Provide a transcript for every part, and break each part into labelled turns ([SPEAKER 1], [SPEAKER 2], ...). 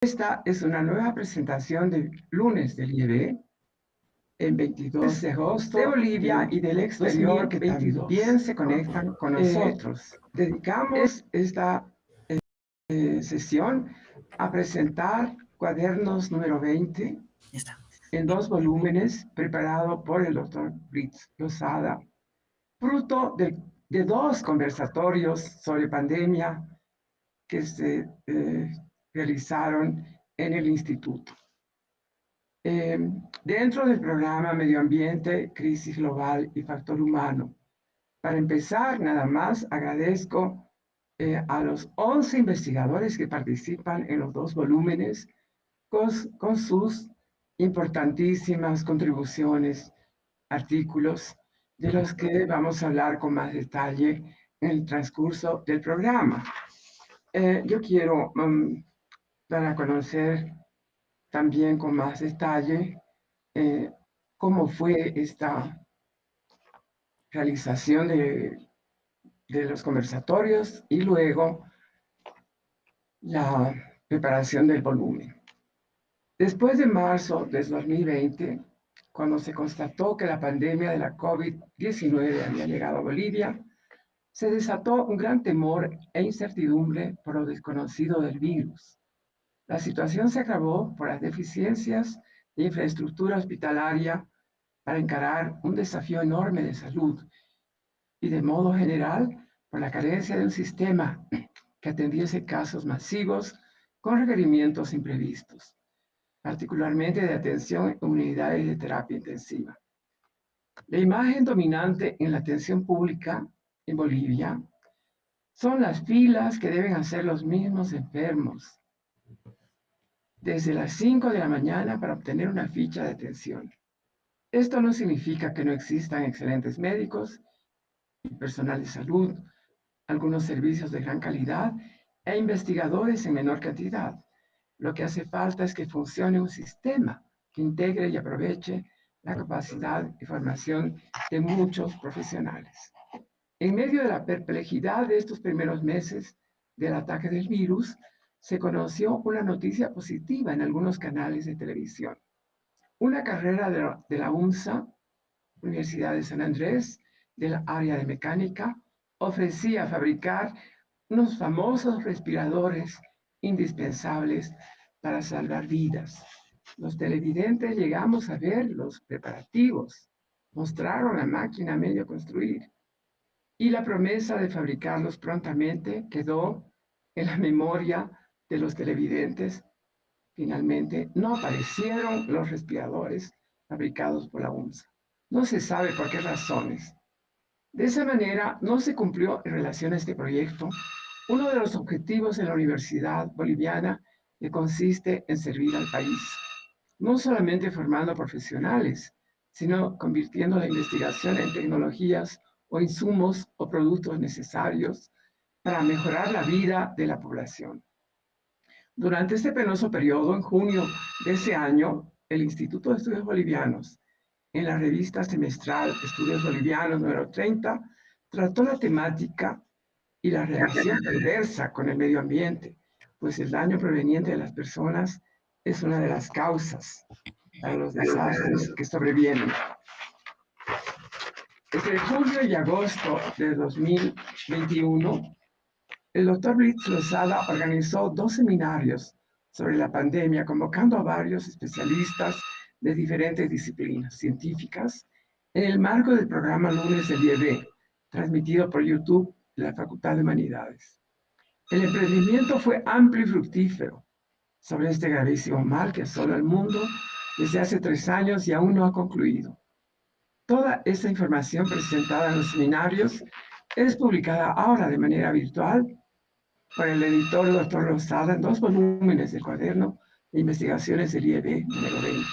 [SPEAKER 1] Esta es una nueva presentación del lunes del IEB, en 22 de agosto, de Bolivia y del exterior, que también se conectan con nosotros. Dedicamos esta sesión a presentar Cuadernos número 20, en 2 volúmenes, preparado por el doctor Britz Lozada, fruto de 2 conversatorios sobre pandemia que se realizaron en el instituto. Dentro del programa Medio Ambiente, Crisis Global y Factor Humano. Para empezar, nada más agradezco a los 11 investigadores que participan en los 2 volúmenes con sus importantísimas contribuciones, artículos, de los que vamos a hablar con más detalle en el transcurso del programa. Yo quiero dar a conocer también con más detalle cómo fue esta realización de los conversatorios y luego la preparación del volumen. Después de marzo de 2020, cuando se constató que la pandemia de la COVID-19 había llegado a Bolivia, se desató un gran temor e incertidumbre por lo desconocido del virus. La situación se agravó por las deficiencias de infraestructura hospitalaria para encarar un desafío enorme de salud y, de modo general, por la carencia de un sistema que atendiese casos masivos con requerimientos imprevistos, particularmente de atención en unidades de terapia intensiva. La imagen dominante en la atención pública en Bolivia son las filas que deben hacer los mismos enfermos desde las 5 de la mañana para obtener una ficha de atención. Esto no significa que no existan excelentes médicos y personal de salud, algunos servicios de gran calidad e investigadores en menor cantidad. Lo que hace falta es que funcione un sistema que integre y aproveche la capacidad y formación de muchos profesionales. En medio de la perplejidad de estos primeros meses del ataque del virus, se conoció una noticia positiva en algunos canales de televisión. Una carrera de la UNSA, Universidad de San Andrés, del área de mecánica, ofrecía fabricar unos famosos respiradores indispensables para salvar vidas. Los televidentes llegamos a ver los preparativos, mostraron la máquina a medio construir, y la promesa de fabricarlos prontamente quedó en la memoria de los televidentes. Finalmente, no aparecieron los respiradores fabricados por la UNSA. No se sabe por qué razones. De esa manera, no se cumplió en relación a este proyecto uno de los objetivos de la Universidad Boliviana, que consiste en servir al país, no solamente formando profesionales, sino convirtiendo la investigación en tecnologías o insumos o productos necesarios para mejorar la vida de la población. Durante este penoso periodo, en junio de ese año, el Instituto de Estudios Bolivianos, en la revista semestral Estudios Bolivianos número 30, trató la temática y la relación perversa con el medio ambiente, pues el daño proveniente de las personas es una de las causas para los desastres que sobrevienen. Entre julio y agosto de 2021, el doctor Britz Lozada organizó 2 seminarios sobre la pandemia, convocando a varios especialistas de diferentes disciplinas científicas en el marco del programa Lunes del IEB, transmitido por YouTube de la Facultad de Humanidades. El emprendimiento fue amplio y fructífero sobre este gravísimo mal que asola al mundo desde hace 3 años y aún no ha concluido. Toda esta información presentada en los seminarios es publicada ahora de manera virtual por el editor Dr. Lozada en 2 volúmenes del cuaderno de investigaciones del IEB número 20.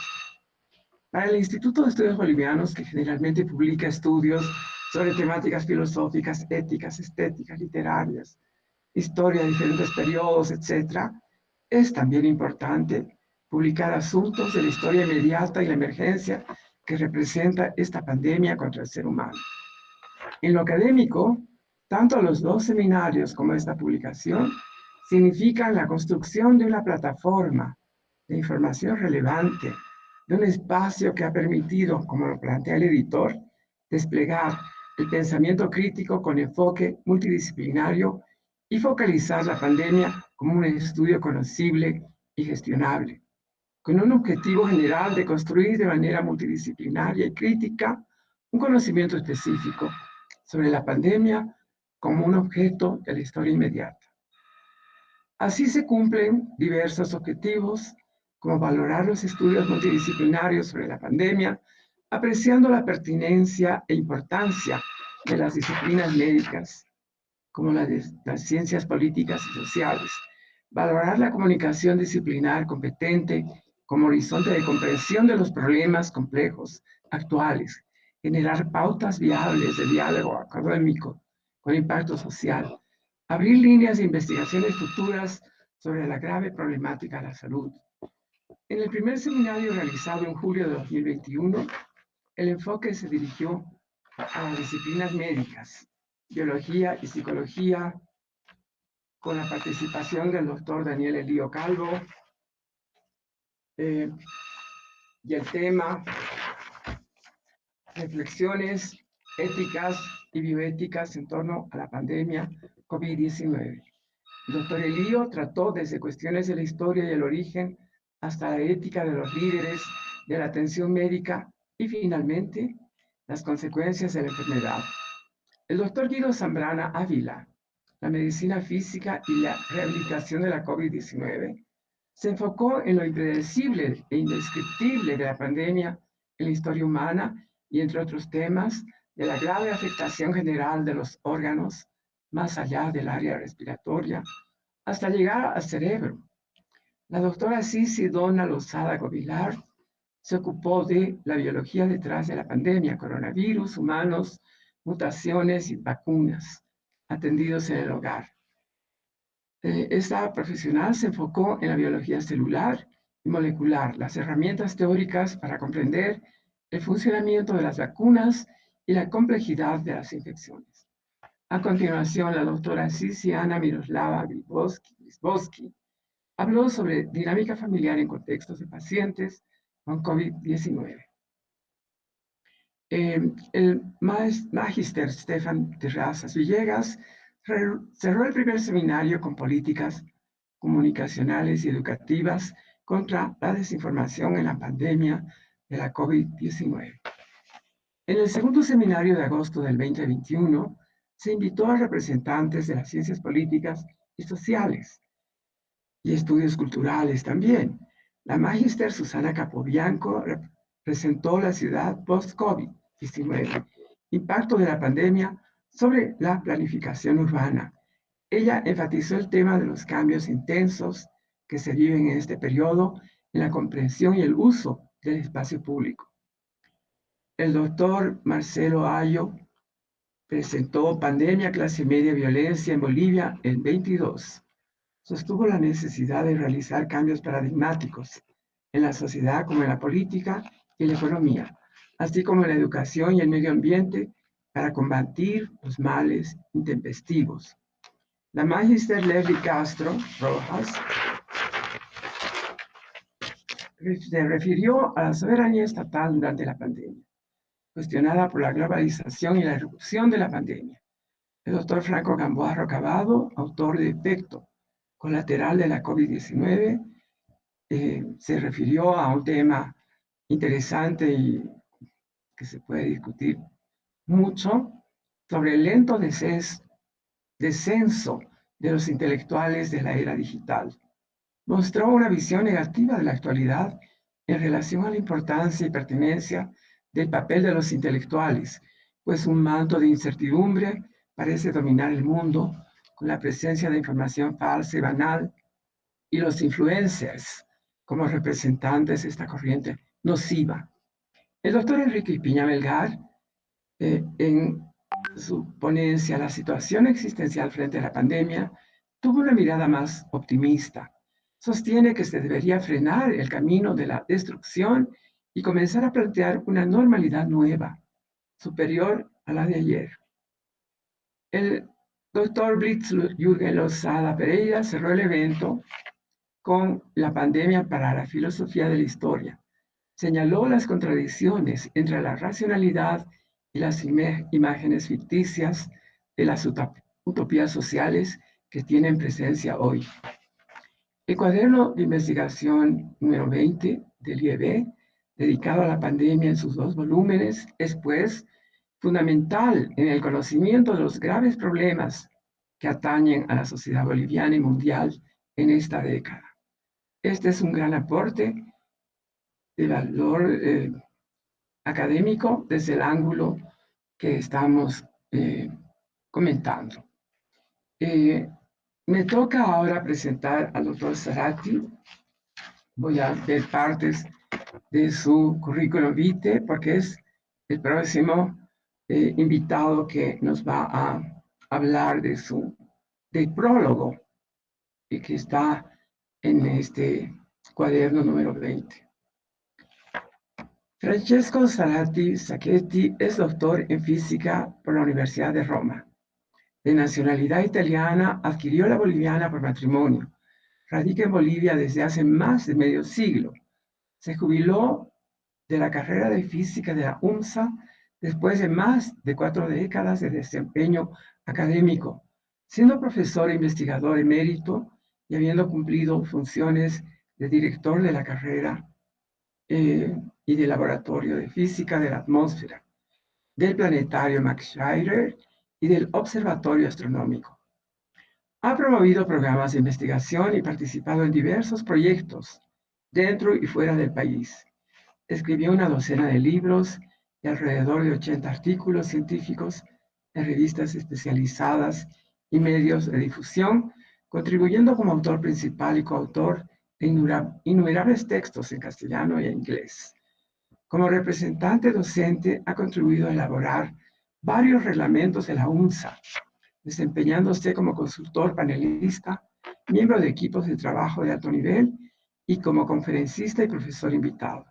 [SPEAKER 1] Para el Instituto de Estudios Bolivianos, que generalmente publica estudios sobre temáticas filosóficas, éticas, estéticas, literarias, historia de diferentes periodos, etc., es también importante publicar asuntos de la historia inmediata y la emergencia que representa esta pandemia contra el ser humano. En lo académico, tanto los 2 seminarios como esta publicación significan la construcción de una plataforma de información relevante, de un espacio que ha permitido, como lo plantea el editor, desplegar el pensamiento crítico con enfoque multidisciplinario y focalizar la pandemia como un estudio conocible y gestionable, con un objetivo general de construir de manera multidisciplinaria y crítica un conocimiento específico sobre la pandemia como un objeto de la historia inmediata. Así se cumplen diversos objetivos, como valorar los estudios multidisciplinarios sobre la pandemia, apreciando la pertinencia e importancia de las disciplinas médicas, como las ciencias políticas y sociales, valorar la comunicación disciplinar competente como horizonte de comprensión de los problemas complejos actuales, generar pautas viables de diálogo académico con impacto social, abrir líneas de investigaciones futuras sobre la grave problemática de la salud. En el primer seminario realizado en julio de 2021, el enfoque se dirigió a las disciplinas médicas, biología y psicología, con la participación del doctor Daniel Elío Calvo, y el tema reflexiones éticas y bioéticas en torno a la pandemia COVID-19. El doctor Elío trató desde cuestiones de la historia y el origen hasta la ética de los líderes de la atención médica y finalmente las consecuencias de la enfermedad. El doctor Guido Zambrana Ávila, la medicina física y la rehabilitación de la COVID-19, se enfocó en lo impredecible e indescriptible de la pandemia en la historia humana y, entre otros temas, de la grave afectación general de los órganos, más allá del área respiratoria, hasta llegar al cerebro. La doctora Cici Donna Lozada Govilar se ocupó de la biología detrás de la pandemia, coronavirus, humanos, mutaciones y vacunas, atendidos en el hogar. Esta profesional se enfocó en la biología celular y molecular, las herramientas teóricas para comprender el funcionamiento de las vacunas y la complejidad de las infecciones. A continuación, la doctora Ciciana Miroslava Grisbowski habló sobre dinámica familiar en contextos de pacientes con COVID-19. El Magister Stefan Terrazas Villegas cerró el primer seminario con políticas comunicacionales y educativas contra la desinformación en la pandemia de la COVID-19. En el segundo seminario de agosto del 2021, se invitó a representantes de las ciencias políticas y sociales y estudios culturales también. La Magister Susana Capobianco presentó la ciudad post-COVID-19, impacto de la pandemia sobre la planificación urbana. Ella enfatizó el tema de los cambios intensos que se viven en este periodo en la comprensión y el uso del espacio público. El doctor Marcelo Ayo presentó Pandemia, Clase Media, Violencia en Bolivia en 22. Sostuvo la necesidad de realizar cambios paradigmáticos en la sociedad como en la política y la economía, así como en la educación y el medio ambiente para combatir los males intempestivos. La Magister Leslie Castro Rojas se refirió a la soberanía estatal durante la pandemia, cuestionada por la globalización y la irrupción de la pandemia. El doctor Franco Gamboa Rocabado, autor de Efecto Colateral de la COVID-19, se refirió a un tema interesante y que se puede discutir mucho sobre el lento descenso de los intelectuales de la era digital. Mostró una visión negativa de la actualidad en relación a la importancia y pertinencia del papel de los intelectuales, pues un manto de incertidumbre parece dominar el mundo con la presencia de información falsa y banal y los influencers como representantes de esta corriente nociva. El doctor Enrique Piña Melgar, en su ponencia La situación existencial frente a la pandemia, tuvo una mirada más optimista. Sostiene que se debería frenar el camino de la destrucción y comenzar a plantear una normalidad nueva, superior a la de ayer. El Doctor Blitz Jürgen Lozada Pereira cerró el evento con la pandemia para la filosofía de la historia. Señaló las contradicciones entre la racionalidad y las imágenes ficticias de las utopías sociales que tienen presencia hoy. El cuaderno de investigación número 20 del IEB, dedicado a la pandemia en sus 2 volúmenes, es pues fundamental en el conocimiento de los graves problemas que atañen a la sociedad boliviana y mundial en esta década. Este es un gran aporte de valor académico desde el ángulo que estamos comentando. Me toca ahora presentar al doctor Zarate. Voy a ver partes de su currículum vitae porque es el próximo invitado que nos va a hablar del prólogo y que está en este cuaderno número 20. Francesco Zarate Sacchetti es doctor en física por la Universidad de Roma. De nacionalidad italiana, adquirió la boliviana por matrimonio. Radica en Bolivia desde hace más de medio siglo. Se jubiló de la carrera de física de la UMSA después de más de 4 décadas de desempeño académico, siendo profesor e investigador emérito y habiendo cumplido funciones de director de la carrera y del Laboratorio de Física de la Atmósfera, del Planetario Max Scherer y del Observatorio Astronómico. Ha promovido programas de investigación y participado en diversos proyectos dentro y fuera del país. Escribió una docena de libros y alrededor de 80 artículos científicos en revistas especializadas y medios de difusión, contribuyendo como autor principal y coautor de innumerables textos en castellano e inglés. Como representante docente, ha contribuido a elaborar varios reglamentos de la UNSA, desempeñándose como consultor panelista, miembro de equipos de trabajo de alto nivel y como conferencista y profesor invitado.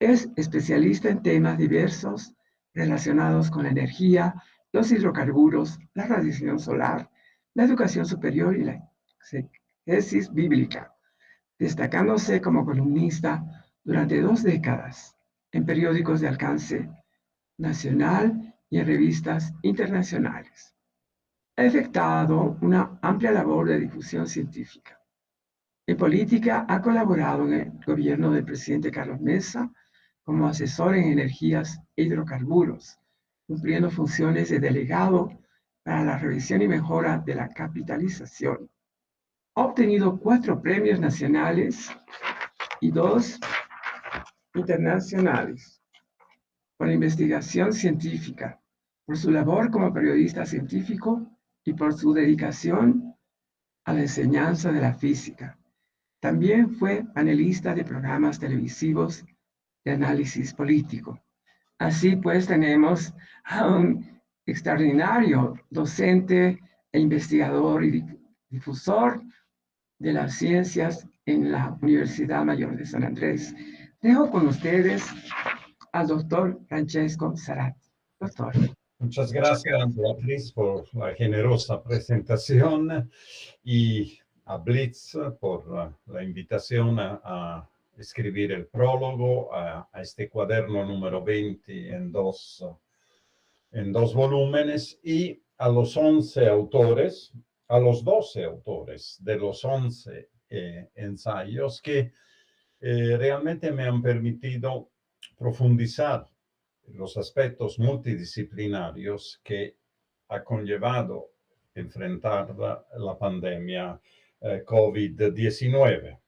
[SPEAKER 1] Es especialista en temas diversos relacionados con la energía, los hidrocarburos, la radiación solar, la educación superior y la exégesis bíblica, destacándose como columnista durante 2 décadas en periódicos de alcance nacional y en revistas internacionales. Ha efectuado una amplia labor de difusión científica. En política ha colaborado en el gobierno del presidente Carlos Mesa como asesor en energías e hidrocarburos, cumpliendo funciones de delegado para la revisión y mejora de la capitalización. Ha obtenido 4 premios nacionales y 2 internacionales por investigación científica, por su labor como periodista científico y por su dedicación a la enseñanza de la física. También fue panelista de programas televisivos de análisis político. Así pues, tenemos a un extraordinario docente e investigador y difusor de las ciencias en la Universidad Mayor de San Andrés. Dejo con ustedes al doctor Francesco Zarate. Doctor.
[SPEAKER 2] Muchas gracias, Beatriz, por la generosa presentación y a Blitz por la invitación a escribir el prólogo a este cuaderno número 20 en dos volúmenes y a los 11 autores, a los 12 autores de los 11 ensayos que realmente me han permitido profundizar los aspectos multidisciplinarios que ha conllevado enfrentar la pandemia COVID-19.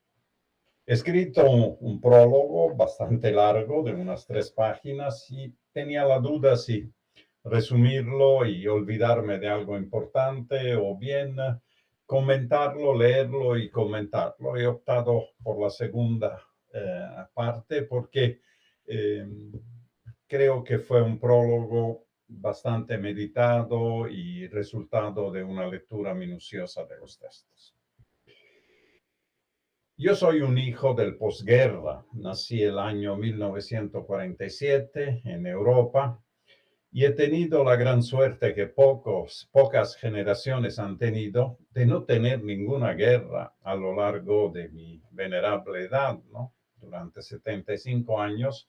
[SPEAKER 2] He escrito un prólogo bastante largo de unas 3 páginas y tenía la duda si resumirlo y olvidarme de algo importante o bien comentarlo, leerlo y comentarlo. He optado por la segunda parte porque creo que fue un prólogo bastante meditado y resultado de una lectura minuciosa de los textos. Yo soy un hijo del posguerra. Nací el año 1947 en Europa Y he tenido la gran suerte que pocas generaciones han tenido de no tener ninguna guerra a lo largo de mi venerable edad, ¿no? Durante 75 años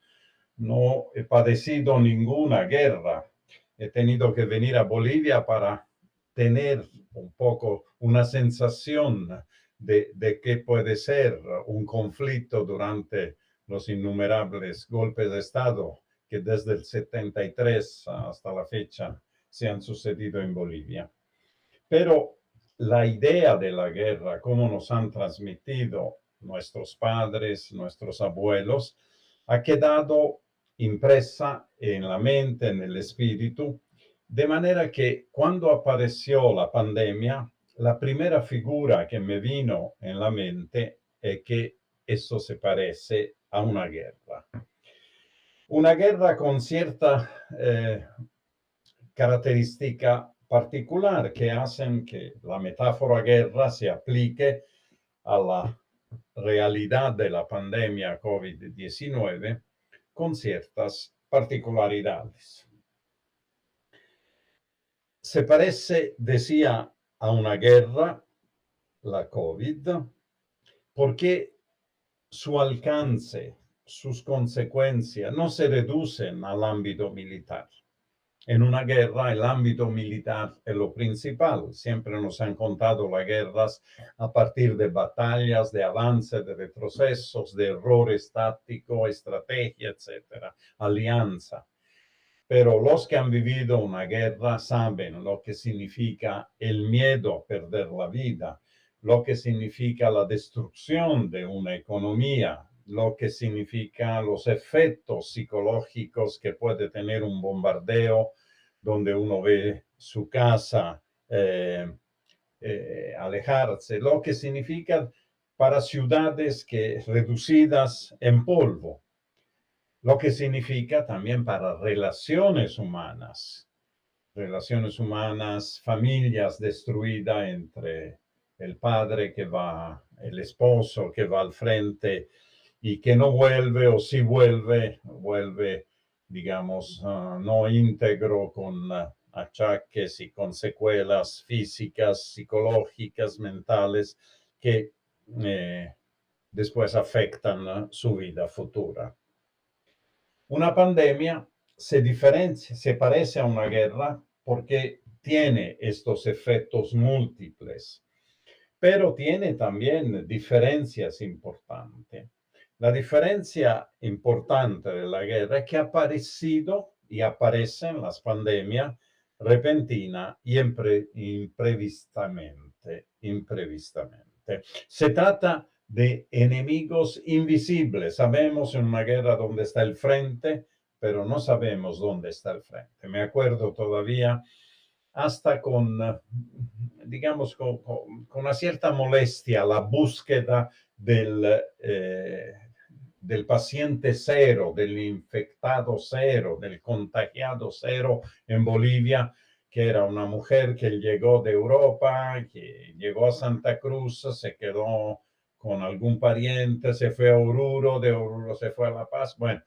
[SPEAKER 2] no he padecido ninguna guerra. He tenido que venir a Bolivia para tener un poco una sensación de qué puede ser un conflicto durante los innumerables golpes de Estado que desde el 73 hasta la fecha se han sucedido en Bolivia. Pero la idea de la guerra, como nos han transmitido nuestros padres, nuestros abuelos, ha quedado impresa en la mente, en el espíritu, de manera que cuando apareció la pandemia, la primera figura que me vino en la mente es que eso se parece a una guerra. Una guerra con cierta característica particular que hacen que la metáfora guerra se aplique a la realidad de la pandemia COVID-19 con ciertas particularidades. Se parece, decía, a una guerra, la COVID, porque su alcance, sus consecuencias no se reducen al ámbito militar. En una guerra, el ámbito militar es lo principal. Siempre nos han contado las guerras a partir de batallas, de avances, de retrocesos, de errores tácticos, estrategia, etcétera, alianza. Pero los que han vivido una guerra saben lo que significa el miedo a perder la vida, lo que significa la destrucción de una economía, lo que significa los efectos psicológicos que puede tener un bombardeo donde uno ve su casa alejarse, lo que significa para ciudades que reducidas en polvo, lo que significa también para relaciones humanas, familias destruidas entre el padre que va, el esposo que va al frente y que no vuelve, o si vuelve, digamos, no íntegro, con achaques y con secuelas físicas, psicológicas, mentales, que después afectan su vida futura. Una pandemia se parece a una guerra porque tiene estos efectos múltiples, pero tiene también diferencias importantes. La diferencia importante de la guerra es que ha aparecido y aparece en las pandemias repentina y imprevistamente. Se trata de enemigos invisibles. Sabemos en una guerra dónde está el frente, pero no sabemos dónde está el frente. Me acuerdo todavía hasta con, digamos, con una cierta molestia la búsqueda del paciente cero, del infectado cero, del contagiado cero en Bolivia, que era una mujer que llegó de Europa, que llegó a Santa Cruz, se quedó con algún pariente, se fue a Oruro, de Oruro se fue a La Paz, bueno,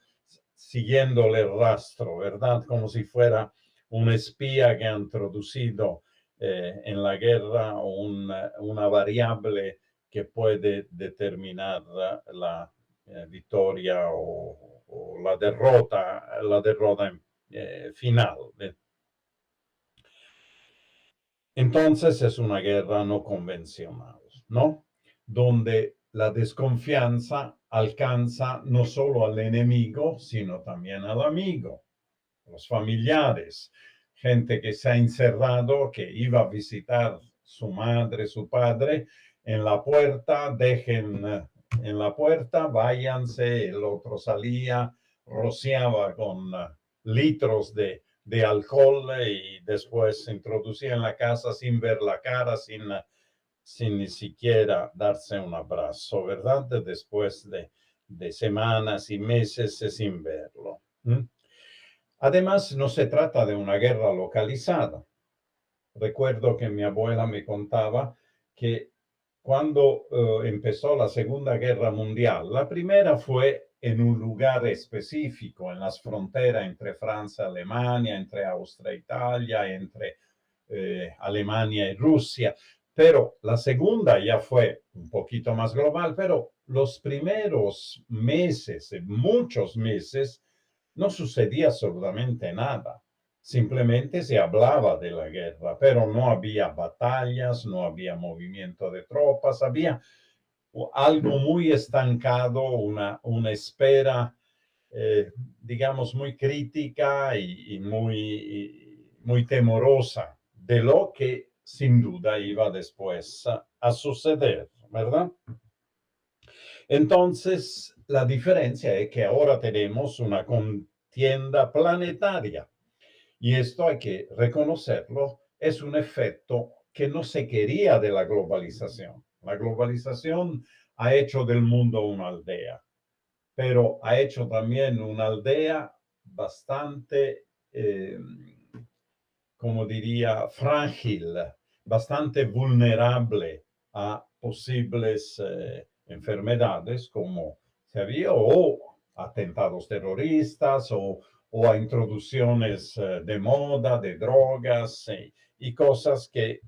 [SPEAKER 2] siguiéndole el rastro, ¿verdad? Como si fuera un espía que ha introducido en la guerra una variable que puede determinar la victoria o la derrota final. Entonces es una guerra no convencional, ¿no? Donde la desconfianza alcanza no solo al enemigo, sino también al amigo, los familiares, gente que se ha encerrado, que iba a visitar su madre, su padre, en la puerta, dejen en la puerta, váyanse, el otro salía, rociaba con litros de alcohol y después se introducía en la casa sin ver la cara, sin ni siquiera darse un abrazo, ¿verdad? Después de semanas y meses sin verlo. Además, no se trata de una guerra localizada. Recuerdo que mi abuela me contaba que cuando empezó la Segunda Guerra Mundial. La primera fue en un lugar específico, en las fronteras entre Francia y Alemania, entre Austria e Italia, entre Alemania y Rusia. Pero la segunda ya fue un poquito más global, pero los primeros meses, muchos meses, no sucedía absolutamente nada. Simplemente se hablaba de la guerra, pero no había batallas, no había movimiento de tropas, había algo muy estancado, una espera, digamos, muy crítica y muy temorosa de lo que sin duda iba después a suceder, ¿verdad? Entonces, la diferencia es que ahora tenemos una contienda planetaria y esto hay que reconocerlo, es un efecto que no se quería de la globalización. La globalización ha hecho del mundo una aldea, pero ha hecho también una aldea bastante, como diría, frágil, bastante vulnerable a posibles enfermedades como se había, o atentados terroristas, o a introducciones de moda, de drogas y cosas que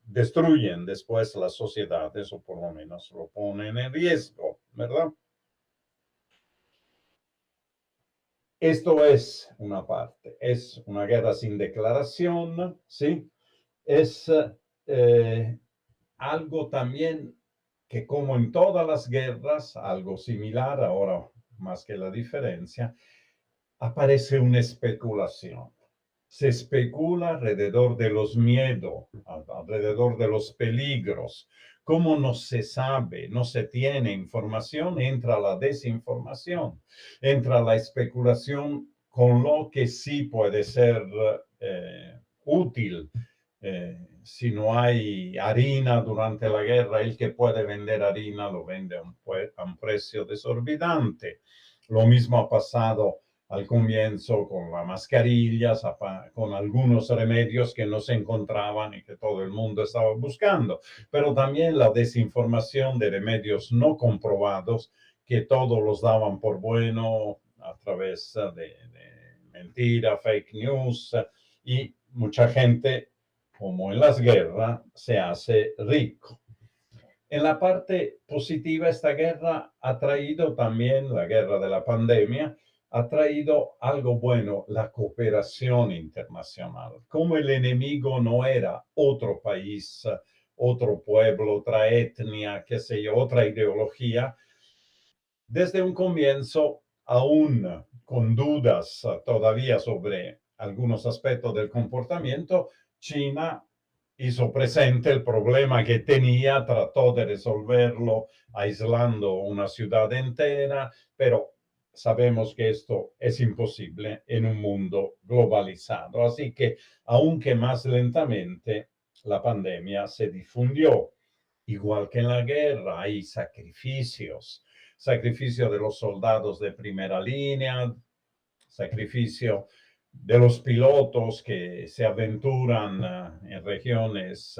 [SPEAKER 2] destruyen después las sociedades o por lo menos lo ponen en riesgo, ¿verdad? Esto es una parte, es una guerra sin declaración, ¿sí? Es algo también que como en todas las guerras, algo similar, ahora más que la diferencia, aparece una especulación. Se especula alrededor de los miedos, alrededor de los peligros. Como no se sabe, no se tiene información, entra la desinformación, entra la especulación con lo que sí puede ser útil. Si no hay harina durante la guerra, el que puede vender harina lo vende a un precio desorbitante. Lo mismo ha pasado al comienzo con las mascarillas, con algunos remedios que no se encontraban y que todo el mundo estaba buscando, pero también la desinformación de remedios no comprobados que todos los daban por bueno a través de mentira, fake news, y mucha gente, como en las guerras, se hace rico. En la parte positiva, esta guerra ha traído también, la guerra de la pandemia, ha traído algo bueno, la cooperación internacional. Como el enemigo no era otro país, otro pueblo, otra etnia, qué sé yo, otra ideología, desde un comienzo, aún con dudas todavía sobre algunos aspectos del comportamiento, China hizo presente el problema que tenía, trató de resolverlo aislando una ciudad entera, pero sabemos que esto es imposible en un mundo globalizado. Así que, aunque más lentamente, la pandemia se difundió. Igual que en la guerra, hay sacrificios, sacrificio de los soldados de primera línea, sacrificio de los pilotos que se aventuran en regiones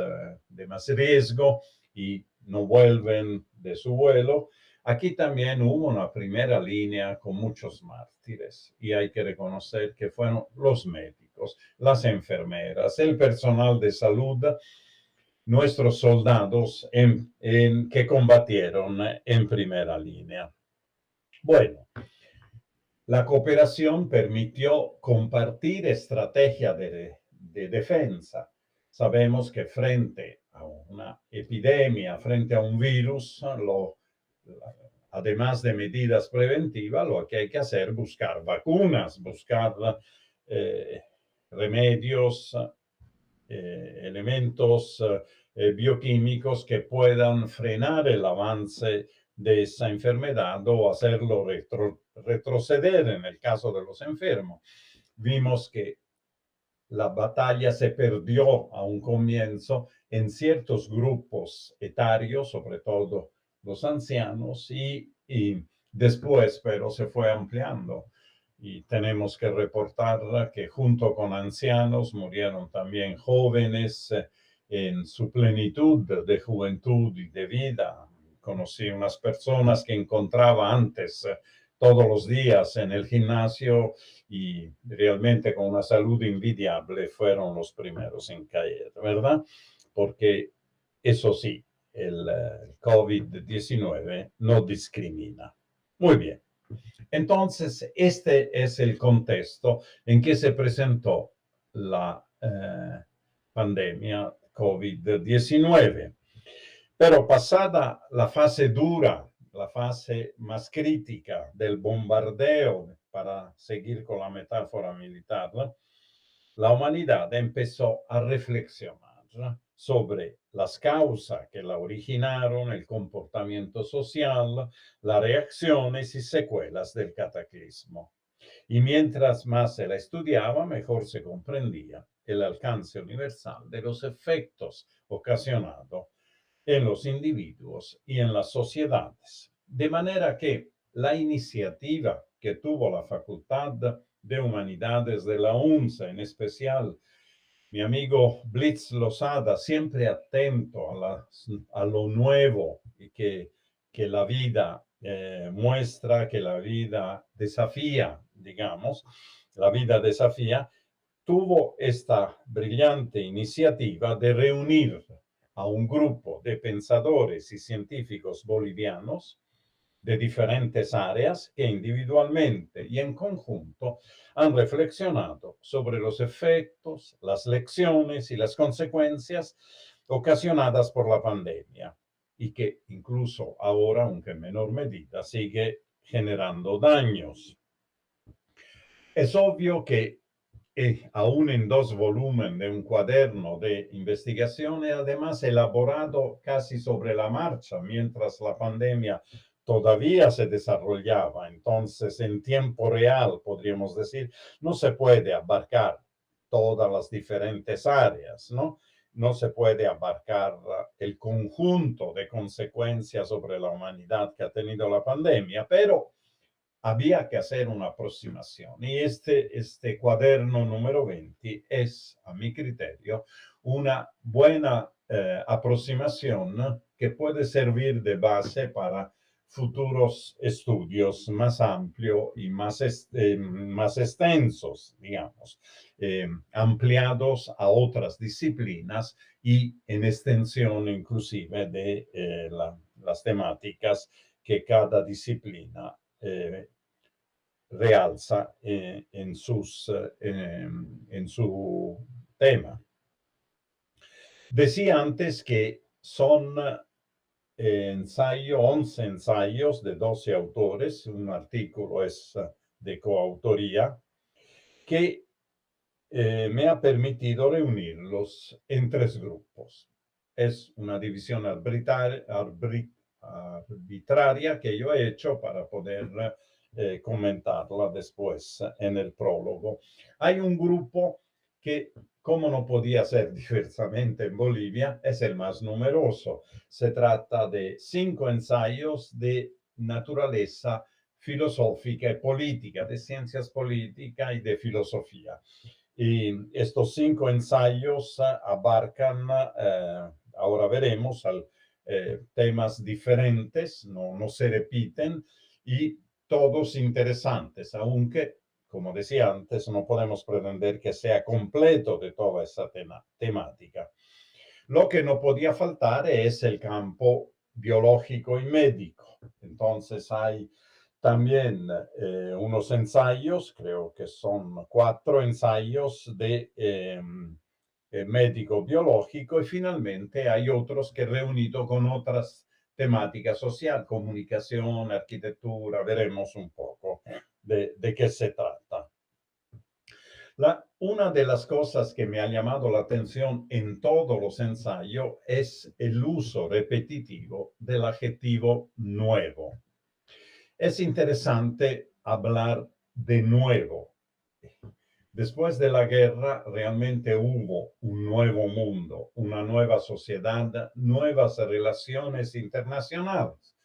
[SPEAKER 2] de más riesgo y no vuelven de su vuelo. Aquí también hubo una primera línea con muchos mártires y hay que reconocer que fueron los médicos, las enfermeras, el personal de salud, nuestros soldados que combatieron en primera línea. Bueno, la cooperación permitió compartir estrategia de defensa. Sabemos que frente a una epidemia, frente a un virus, además de medidas preventivas, lo que hay que hacer es buscar vacunas, buscar remedios, elementos bioquímicos que puedan frenar el avance de esa enfermedad o hacerlo retroceder en el caso de los enfermos. Vimos que la batalla se perdió a un comienzo en ciertos grupos etarios, sobre todo los ancianos, y después, pero se fue ampliando. Y tenemos que reportar que junto con ancianos murieron también jóvenes en su plenitud de juventud y de vida. Conocí unas personas que encontraba antes todos los días en el gimnasio y realmente con una salud envidiable fueron los primeros en caer, ¿verdad? Porque eso sí, el COVID-19 no discrimina. Muy bien. Entonces, este es el contexto en que se presentó la pandemia COVID-19. Pero pasada la fase dura, la fase más crítica del bombardeo, para seguir con la metáfora militar, la humanidad empezó a reflexionar sobre las causas que la originaron, el comportamiento social, las reacciones y secuelas del cataclismo. Y mientras más se la estudiaba, mejor se comprendía el alcance universal de los efectos ocasionados en los individuos y en las sociedades. De manera que la iniciativa que tuvo la Facultad de Humanidades de la UNSA, en especial mi amigo Blitz Losada, siempre atento a lo nuevo y que la vida muestra, que la vida desafía, digamos, la vida desafía, tuvo esta brillante iniciativa de reunir a un grupo de pensadores y científicos bolivianos de diferentes áreas que individualmente y en conjunto han reflexionado sobre los efectos, las lecciones y las consecuencias ocasionadas por la pandemia y que incluso ahora, aunque en menor medida, sigue generando daños. Es obvio que aún en 2 volúmenes de un cuaderno de investigación, además elaborado casi sobre la marcha, mientras la pandemia todavía se desarrollaba. Entonces, en tiempo real, podríamos decir, no se puede abarcar todas las diferentes áreas, ¿no? No se puede abarcar el conjunto de consecuencias sobre la humanidad que ha tenido la pandemia, pero había que hacer una aproximación. Y este cuaderno número 20 es, a mi criterio, una buena aproximación que puede servir de base para futuros estudios más amplios y más extensos, digamos, ampliados a otras disciplinas y en extensión inclusive de las temáticas que cada disciplina realza en su tema. Decía antes que son 11 ensayos de 12 autores, un artículo es de coautoría, que me ha permitido reunirlos en 3 grupos. Es una división arbitraria que yo he hecho para poder comentarla después en el prólogo. Hay un grupo que, como no podía ser diversamente en Bolivia, es el más numeroso. Se trata de 5 ensayos de naturaleza filosófica y política, de ciencias políticas y de filosofía. Y estos 5 ensayos abarcan, ahora veremos, temas diferentes, no se repiten y todos interesantes, aunque, como decía antes, no podemos pretender que sea completo de toda esa temática. Lo que no podía faltar es el campo biológico y médico. Entonces hay también unos ensayos, creo que son 4 ensayos de médico biológico y finalmente hay otros que reunido con otras temáticas social, comunicación, arquitectura, veremos un poco de qué se trata. Una de las cosas que me ha llamado la atención en todos los ensayos es el uso repetitivo del adjetivo nuevo. Es interesante hablar de nuevo. Después de la guerra realmente hubo un nuevo mundo, una nueva sociedad, nuevas relaciones internacionales.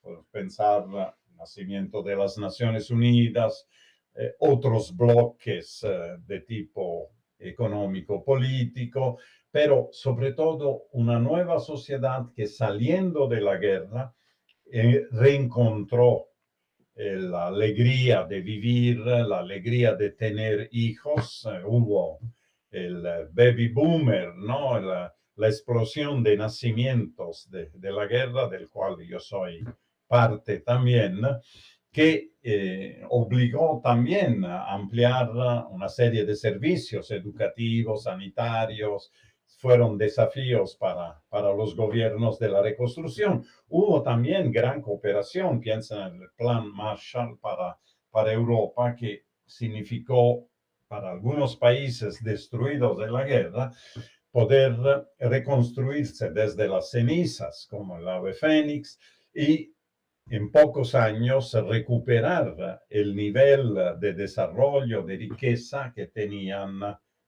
[SPEAKER 2] Podemos pensar el nacimiento de las Naciones Unidas, otros bloques de tipo económico-político, pero sobre todo una nueva sociedad que saliendo de la guerra reencontró la alegría de vivir, la alegría de tener hijos. Hubo el baby boomer, ¿no? La explosión de nacimientos de la guerra, del cual yo soy parte también, que obligó también a ampliar una serie de servicios educativos, sanitarios. Fueron desafíos para los gobiernos de la reconstrucción. Hubo también gran cooperación, piensa en el plan Marshall para Europa, que significó para algunos países destruidos de la guerra poder reconstruirse desde las cenizas, como el ave fénix, y en pocos años recuperar el nivel de desarrollo, de riqueza que tenían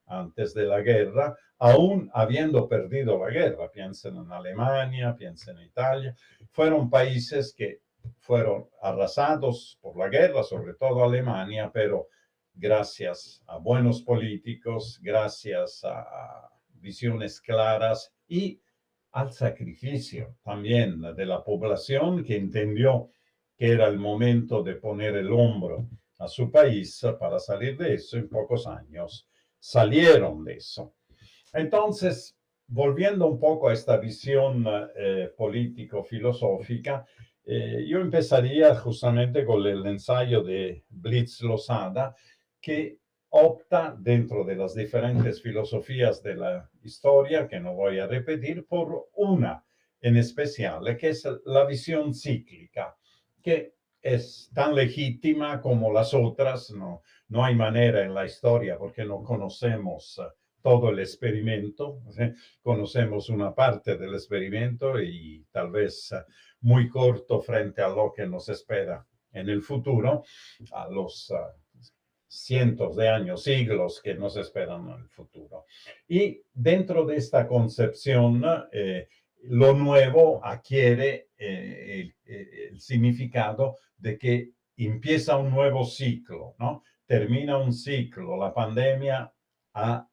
[SPEAKER 2] antes de la guerra, aún habiendo perdido la guerra. Piensen en Alemania, piensen en Italia. Fueron países que fueron arrasados por la guerra, sobre todo Alemania, pero gracias a buenos políticos, gracias a visiones claras y al sacrificio también de la población que entendió que era el momento de poner el hombro a su país para salir de eso. En pocos años salieron de eso. Entonces, volviendo un poco a esta visión político-filosófica, yo empezaría justamente con el ensayo de Blitz Losada, que opta dentro de las diferentes filosofías de la historia, que no voy a repetir, por una en especial, que es la visión cíclica, que es tan legítima como las otras. No hay manera en la historia, porque no conocemos todo el experimento, conocemos una parte del experimento y tal vez muy corto frente a lo que nos espera en el futuro, a los cientos de años, siglos que nos esperan en el futuro. Y dentro de esta concepción, lo nuevo adquiere el significado de que empieza un nuevo ciclo, ¿no? Termina un ciclo. La pandemia ha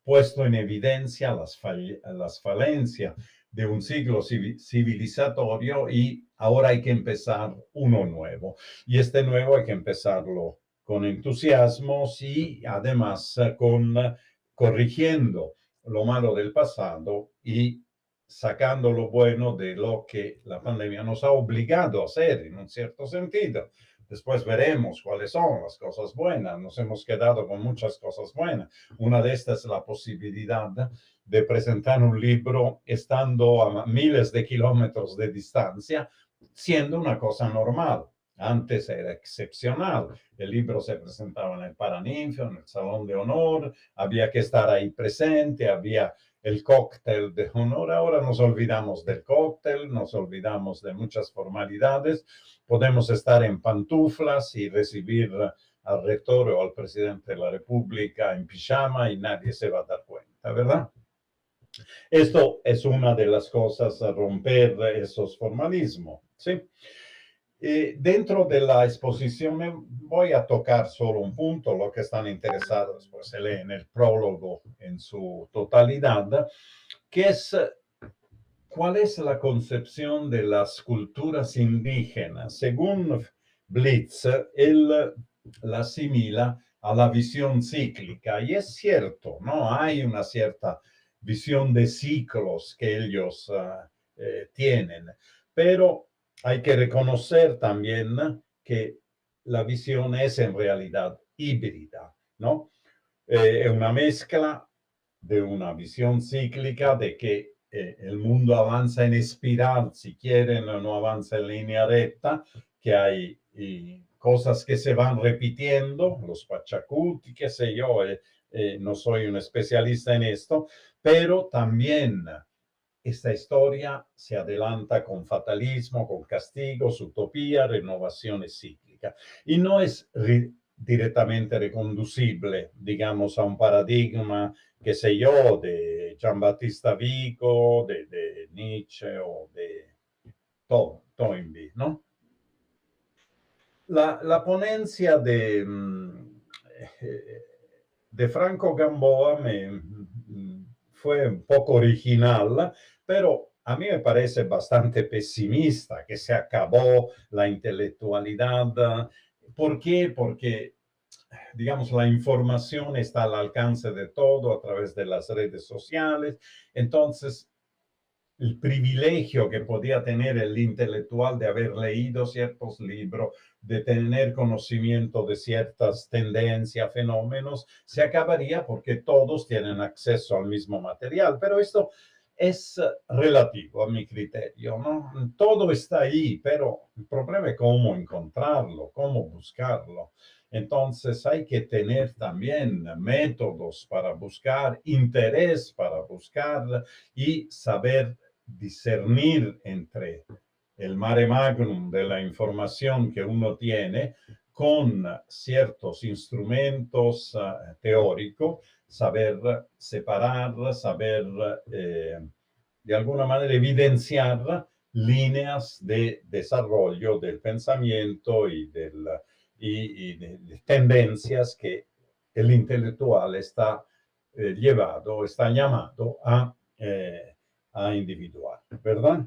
[SPEAKER 2] puesto en evidencia las falencias de un ciclo civilizatorio y ahora hay que empezar uno nuevo. Y este nuevo hay que empezarlo con entusiasmos y además corrigiendo lo malo del pasado y sacando lo bueno de lo que la pandemia nos ha obligado a hacer en un cierto sentido. Después veremos cuáles son las cosas buenas. Nos hemos quedado con muchas cosas buenas. Una de estas es la posibilidad de presentar un libro estando a miles de kilómetros de distancia, siendo una cosa normal. Antes era excepcional. El libro se presentaba en el Paraninfo, en el Salón de Honor, había que estar ahí presente, había el cóctel de honor. Ahora nos olvidamos del cóctel, nos olvidamos de muchas formalidades. Podemos estar en pantuflas y recibir al rector o al presidente de la República en pijama y nadie se va a dar cuenta, ¿verdad? Esto es una de las cosas, a romper esos formalismos, ¿sí? Dentro de la exposición me voy a tocar solo un punto. Lo que están interesados, pues se lee en el prólogo en su totalidad, que es cuál es la concepción de las culturas indígenas. Según Blitz, él la asimila a la visión cíclica, y es cierto, ¿no? Hay una cierta visión de ciclos que ellos tienen, pero hay que reconocer también que la visión es en realidad híbrida, ¿no? Es una mezcla de una visión cíclica de que el mundo avanza en espiral, si quieren, no avanza en línea recta, que hay cosas que se van repitiendo, los Pachacuti, qué sé yo, no soy un especialista en esto, pero también esta historia se adelanta con fatalismo, con castigos, utopía, renovaciones cíclicas. Y no es directamente reconducible, digamos, a un paradigma, qué sé yo, de Giambattista Vico, de Nietzsche o de Toynbee, ¿no? La ponencia de Franco Gamboa fue un poco original, pero a mí me parece bastante pesimista que se acabó la intelectualidad. ¿Por qué? Porque, digamos, la información está al alcance de todo a través de las redes sociales. Entonces, el privilegio que podía tener el intelectual de haber leído ciertos libros, de tener conocimiento de ciertas tendencias, fenómenos, se acabaría porque todos tienen acceso al mismo material. Pero esto es relativo a mi criterio, ¿no? Todo está ahí, pero el problema es cómo encontrarlo, cómo buscarlo. Entonces hay que tener también métodos para buscar, interés para buscar y saber discernir entre el mare magnum de la información que uno tiene con ciertos instrumentos teóricos, saber separar, saber de alguna manera evidenciar líneas de desarrollo del pensamiento y de tendencias que el intelectual está está llamado a individuar, ¿verdad?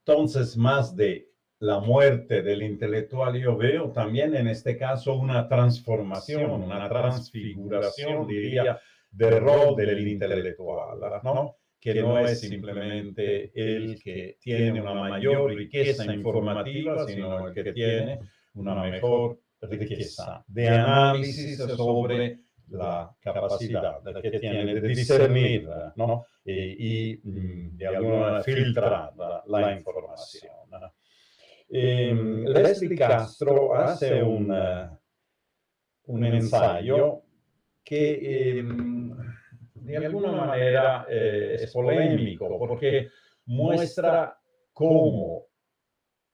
[SPEAKER 2] Entonces, más de la muerte del intelectual, yo veo también en este caso una transformación, una transfiguración, diría, del rol del intelectual, ¿no? Que no es simplemente el que tiene una mayor riqueza informativa, sino el que tiene una mejor riqueza de análisis sobre la capacidad que tiene de discernir, ¿no? De alguna manera filtrar la información. Leslie Castro hace un ensayo que de alguna manera es polémico porque muestra cómo,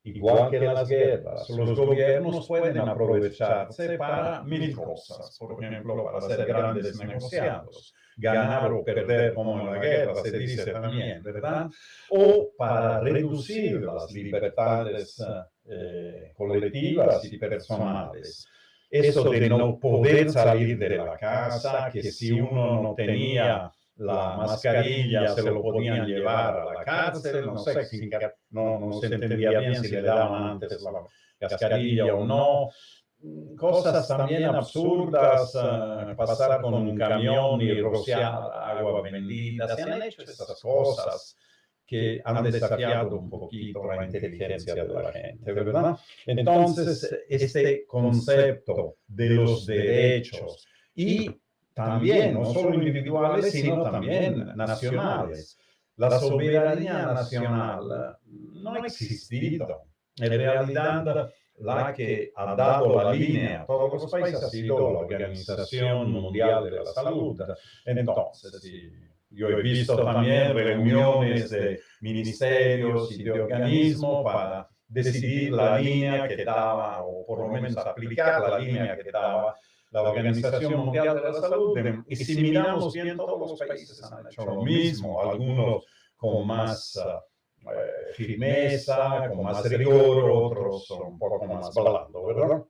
[SPEAKER 2] igual que en las guerras, los gobiernos pueden aprovecharse para mil cosas, por ejemplo, para hacer grandes negociados, ganar o perder como en la guerra, se dice también, ¿verdad? O para reducir las libertades colectivas y personales. Eso de no poder salir de la casa, que si uno no tenía la mascarilla se lo podían llevar a la cárcel, no sé, no se entendía bien si le daban antes la mascarilla o no. Cosas también absurdas, pasar con un camión y rociar agua bendita. Se han hecho estas cosas que han desafiado un poquito la inteligencia de la gente, ¿verdad? Entonces, este concepto de los derechos y también, no solo individuales, sino también nacionales. La soberanía nacional no ha existido. En realidad, la que ha dado la línea a todos los países ha sido la Organización Mundial de la Salud. Entonces, yo he visto también reuniones de ministerios y de organismos para decidir la línea que daba, o por lo menos aplicar la línea que daba la Organización Mundial de la Salud. Y si miramos bien, todos los países han hecho lo mismo, algunos con más firmeza, con más rigor, otros un poco más blando, ¿verdad?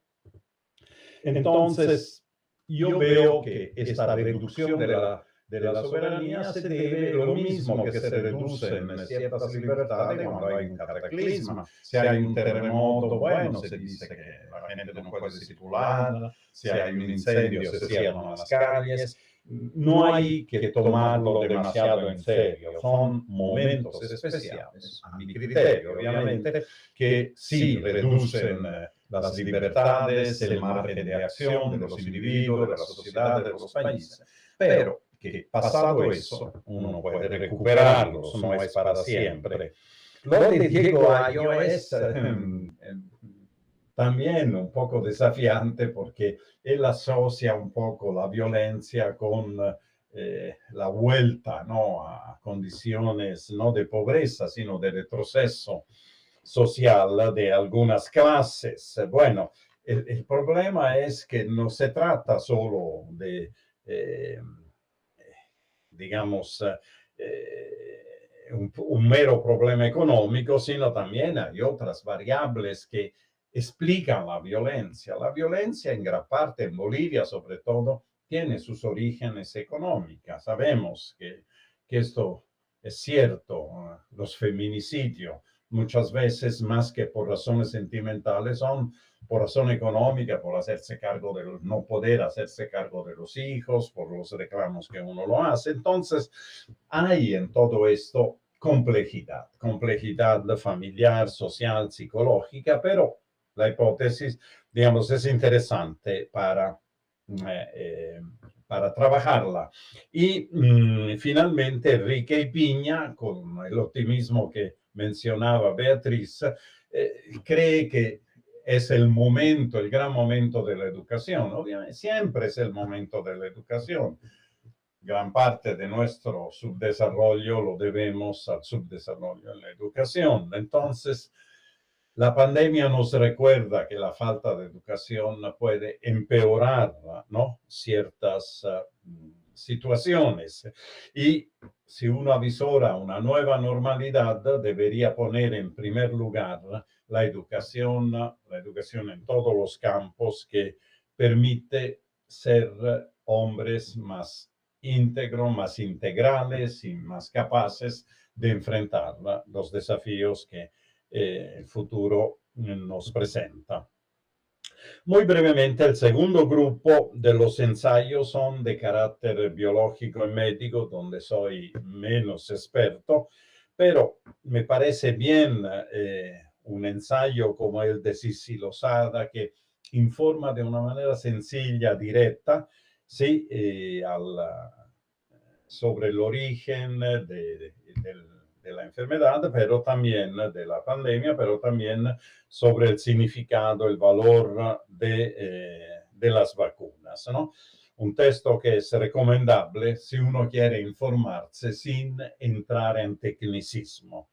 [SPEAKER 2] Entonces, yo veo que esta reducción de la soberanía se debe lo mismo que se reducen ciertas libertades cuando hay un cataclismo. Si hay un terremoto, bueno, se dice que la gente no puede circular, si hay un incendio, se cierran las calles. No hay que tomarlo demasiado en serio. Son momentos especiales, a mi criterio, obviamente, que sí reducen las libertades, el margen de acción de los individuos, de la sociedad, de los países. Pero que pasado eso, uno puede recuperarlos, no es para siempre. Lo de Diego Ayo es también un poco desafiante porque él asocia un poco la violencia con la vuelta, ¿no?, a condiciones no de pobreza, sino de retroceso social de algunas clases. Bueno, el problema es que no se trata solo de digamos, un mero problema económico, sino también hay otras variables que explican la violencia. La violencia en gran parte, en Bolivia sobre todo, tiene sus orígenes económicas. Sabemos que esto es cierto. Los feminicidios muchas veces, más que por razones sentimentales, son por razón económica, por hacerse cargo de no poder hacerse cargo de los hijos, por los reclamos que uno lo hace. Entonces, hay en todo esto complejidad familiar, social, psicológica, pero la hipótesis, digamos, es interesante para trabajarla. Y finalmente, Enrique y Piña, con el optimismo que mencionaba Beatriz, cree que es el momento, el gran momento de la educación. Obviamente, siempre es el momento de la educación. Gran parte de nuestro subdesarrollo lo debemos al subdesarrollo en la educación. Entonces, la pandemia nos recuerda que la falta de educación puede empeorar, ¿no?, ciertas situaciones. Y si uno avisora una nueva normalidad, debería poner en primer lugar la educación en todos los campos, que permite ser hombres más íntegros, más integrales y más capaces de enfrentar los desafíos que el futuro nos presenta. Muy brevemente, el segundo grupo de los ensayos son de carácter biológico y médico, donde soy menos experto, pero me parece bien un ensayo como el de Sissi Losada, que informa de una manera sencilla, directa, sí, sobre el origen de la enfermedad, pero también de la pandemia, pero también sobre el significado, el valor de las vacunas, ¿no? Un texto que es recomendable si uno quiere informarse sin entrar en tecnicismo.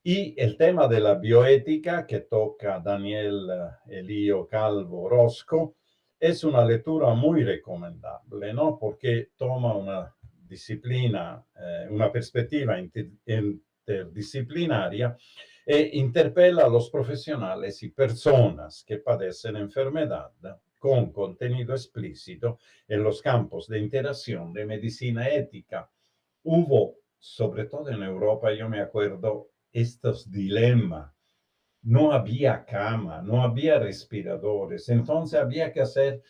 [SPEAKER 2] Y el tema de la bioética, que toca Daniel Elío Calvo Orozco, es una lectura muy recomendable, ¿no? Porque toma una disciplina, una perspectiva interdisciplinaria, e interpela a los profesionales y personas que padecen enfermedad con contenido explícito en los campos de interacción de medicina ética. Hubo, sobre todo en Europa, yo me acuerdo, estos dilemas. No había cama, no había respiradores, entonces había que hacer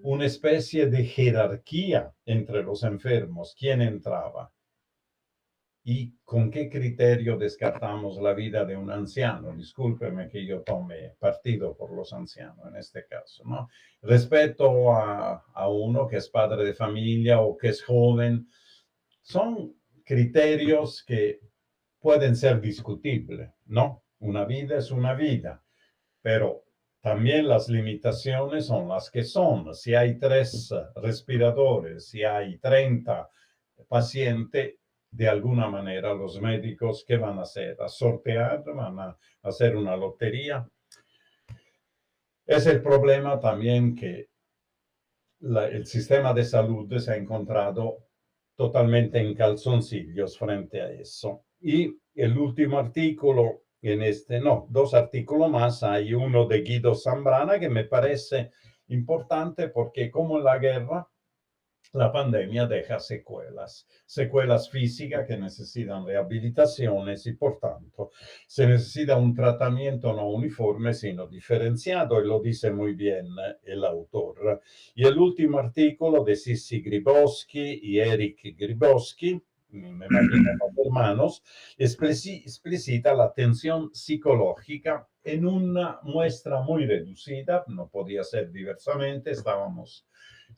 [SPEAKER 2] una especie de jerarquía entre los enfermos, quién entraba y con qué criterio descartamos la vida de un anciano. Discúlpeme que yo tome partido por los ancianos en este caso, ¿no? Respecto a uno que es padre de familia o que es joven, son criterios que pueden ser discutibles, ¿no? Una vida es una vida, pero también las limitaciones son las que son. Si hay 3 respiradores, si hay 30 pacientes, de alguna manera los médicos, ¿qué van a hacer? ¿A sortear? ¿Van a hacer una lotería? Es el problema también que el sistema de salud se ha encontrado totalmente en calzoncillos frente a eso. Y el último artículo en no, 2 artículos más, hay uno de Guido Zambrana que me parece importante porque, como en la guerra, la pandemia deja secuelas físicas que necesitan rehabilitaciones y, por tanto, se necesita un tratamiento no uniforme, sino diferenciado, y lo dice muy bien el autor. Y el último artículo de Sissi Grybowski y Eric Grybowski, me imagino los hermanos, explicita la tensión psicológica en una muestra muy reducida, no podía ser diversamente, estábamos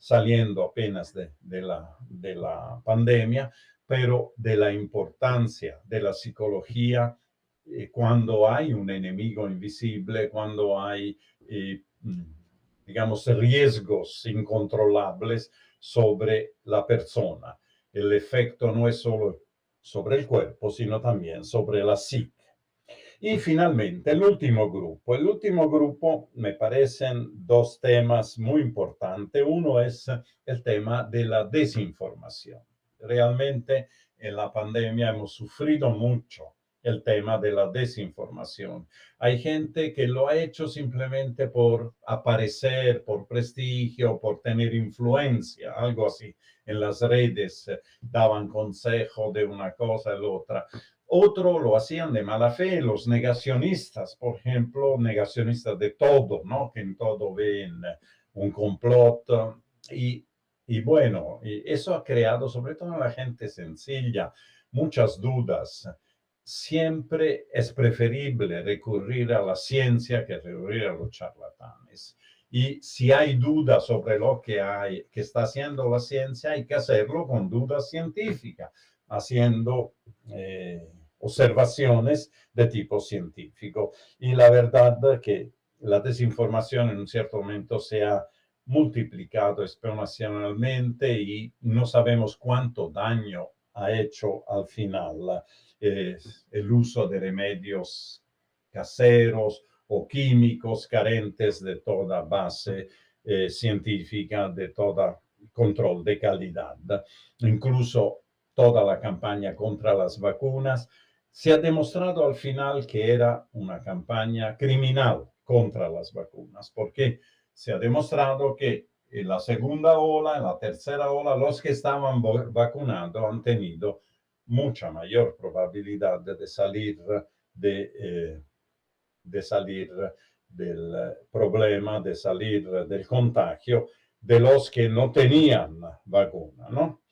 [SPEAKER 2] saliendo apenas de la pandemia, pero de la importancia de la psicología cuando hay un enemigo invisible, cuando hay, digamos, riesgos incontrolables sobre la persona. El efecto no es solo sobre el cuerpo, sino también sobre la psique. Y finalmente, el último grupo. El último grupo me parecen 2 temas muy importantes. Uno es el tema de la desinformación. Realmente en la pandemia hemos sufrido mucho el tema de la desinformación. Hay gente que lo ha hecho simplemente por aparecer, por prestigio, por tener influencia, algo así. En las redes daban consejo de una cosa y la otra. Otro lo hacían de mala fe, los negacionistas, por ejemplo, negacionistas de todo, ¿no? Que en todo ven un complot. Y, y bueno, y eso ha creado, sobre todo en la gente sencilla, muchas dudas. Siempre es preferible recurrir a la ciencia que recurrir a los charlatanes. Y si hay dudas sobre lo que está haciendo la ciencia, hay que hacerlo con dudas científicas, haciendo observaciones de tipo científico. Y la verdad que la desinformación en un cierto momento se ha multiplicado exponencialmente y no sabemos cuánto daño ha hecho al final el uso de remedios caseros o químicos carentes de toda base científica, de todo control de calidad. Incluso toda la campaña contra las vacunas se ha demostrado al final que era una campaña criminal contra las vacunas, porque se ha demostrado que en la segunda ola, en la tercera ola, los que estaban vacunando han tenido mucha mayor probabilidad de salir del problema, de salir del contagio de los que no tenían vacuna, ¿no?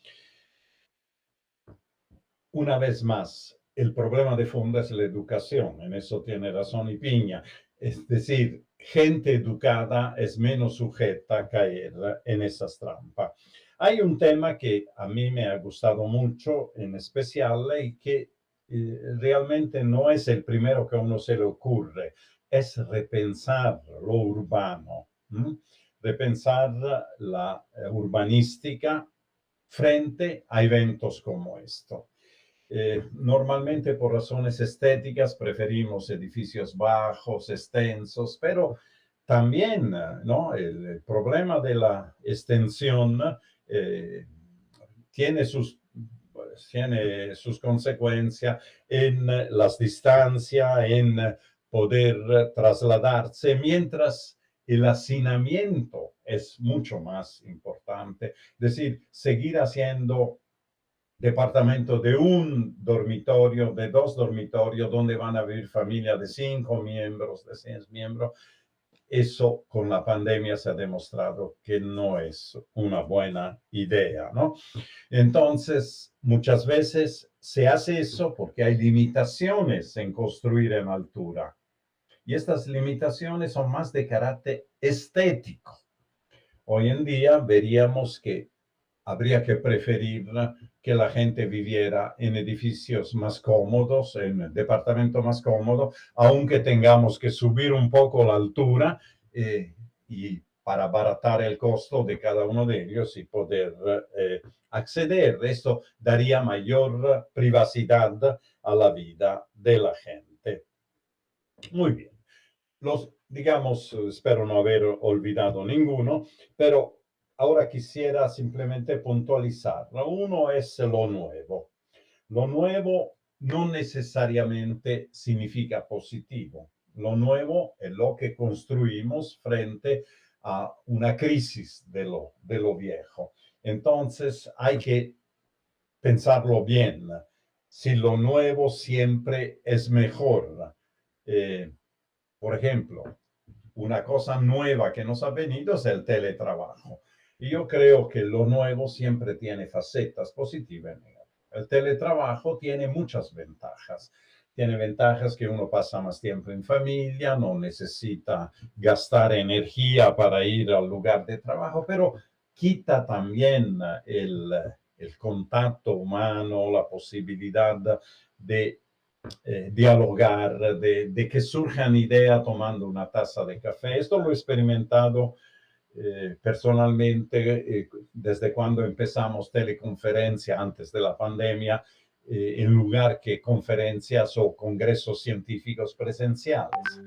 [SPEAKER 2] Una vez más, el problema de fondo es la educación, en eso tiene razón Piña. Es decir, gente educada es menos sujeta a caer en esas trampas. Hay un tema que a mí me ha gustado mucho, en especial, y que realmente no es el primero que a uno se le ocurre, es repensar lo urbano, repensar la urbanística frente a eventos como esto. Normalmente por razones estéticas preferimos edificios bajos, extensos, pero también, ¿no? El problema de la extensión tiene sus consecuencias en las distancias, en poder trasladarse, mientras el hacinamiento es mucho más importante. Es decir, seguir haciendo departamento de un dormitorio, de 2 dormitorios, donde van a vivir familias de 5 miembros, de 6 miembros. Eso con la pandemia se ha demostrado que no es una buena idea, ¿no? Entonces, muchas veces se hace eso porque hay limitaciones en construir en altura. Y estas limitaciones son más de carácter estético. Hoy en día veríamos que habría que preferir que la gente viviera en edificios más cómodos, en departamentos más cómodos, aunque tengamos que subir un poco la altura y para abaratar el costo de cada uno de ellos y poder acceder. Esto daría mayor privacidad a la vida de la gente. Muy bien. Digamos, espero no haber olvidado ninguno, pero ahora quisiera simplemente puntualizar. Uno es lo nuevo. Lo nuevo no necesariamente significa positivo. Lo nuevo es lo que construimos frente a una crisis de lo viejo. Entonces hay que pensarlo bien. Si lo nuevo siempre es mejor. Por ejemplo, una cosa nueva que nos ha venido es el teletrabajo. Y yo creo que lo nuevo siempre tiene facetas positivas y negativas. El teletrabajo tiene muchas ventajas. Tiene ventajas que uno pasa más tiempo en familia, no necesita gastar energía para ir al lugar de trabajo, pero quita también el contacto humano, la posibilidad de dialogar, de que surjan ideas tomando una taza de café. Esto lo he experimentado personalmente desde cuando empezamos teleconferencia antes de la pandemia, en lugar que conferencias o congresos científicos presenciales.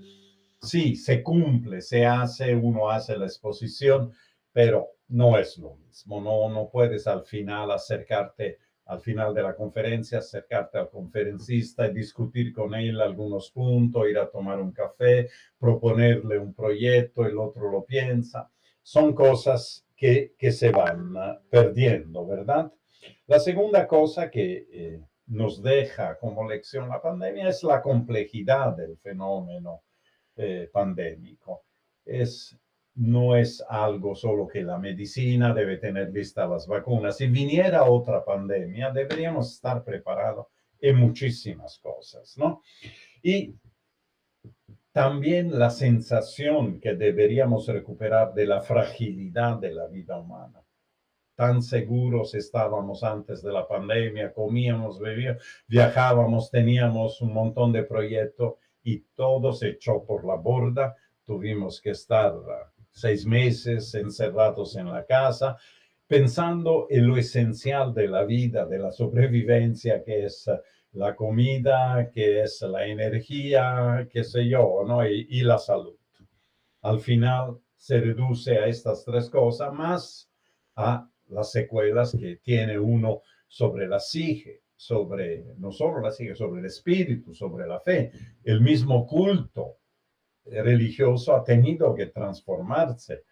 [SPEAKER 2] Sí, se cumple, se hace, uno hace la exposición, pero no es lo mismo. No puedes al final acercarte al final de la conferencia acercarte al conferencista y discutir con él algunos puntos, ir a tomar un café, proponerle un proyecto, el otro lo piensa. Son cosas que se van perdiendo, ¿verdad? La segunda cosa que nos deja como lección la pandemia es la complejidad del fenómeno pandémico. No es algo solo que la medicina debe tener listas las vacunas. Si viniera otra pandemia, deberíamos estar preparados en muchísimas cosas, ¿no? Y también la sensación que deberíamos recuperar de la fragilidad de la vida humana. Tan seguros estábamos antes de la pandemia, comíamos, bebíamos, viajábamos, teníamos un montón de proyectos y todo se echó por la borda. Tuvimos que estar 6 meses encerrados en la casa, pensando en lo esencial de la vida, de la sobrevivencia, que es la comida, que es la energía, qué sé yo, ¿no? Y la salud. Al final se reduce a estas 3 cosas, más a las secuelas que tiene uno sobre la psique, sobre, no solo la psique, sobre el espíritu, sobre la fe. El mismo culto religioso ha tenido que transformarse.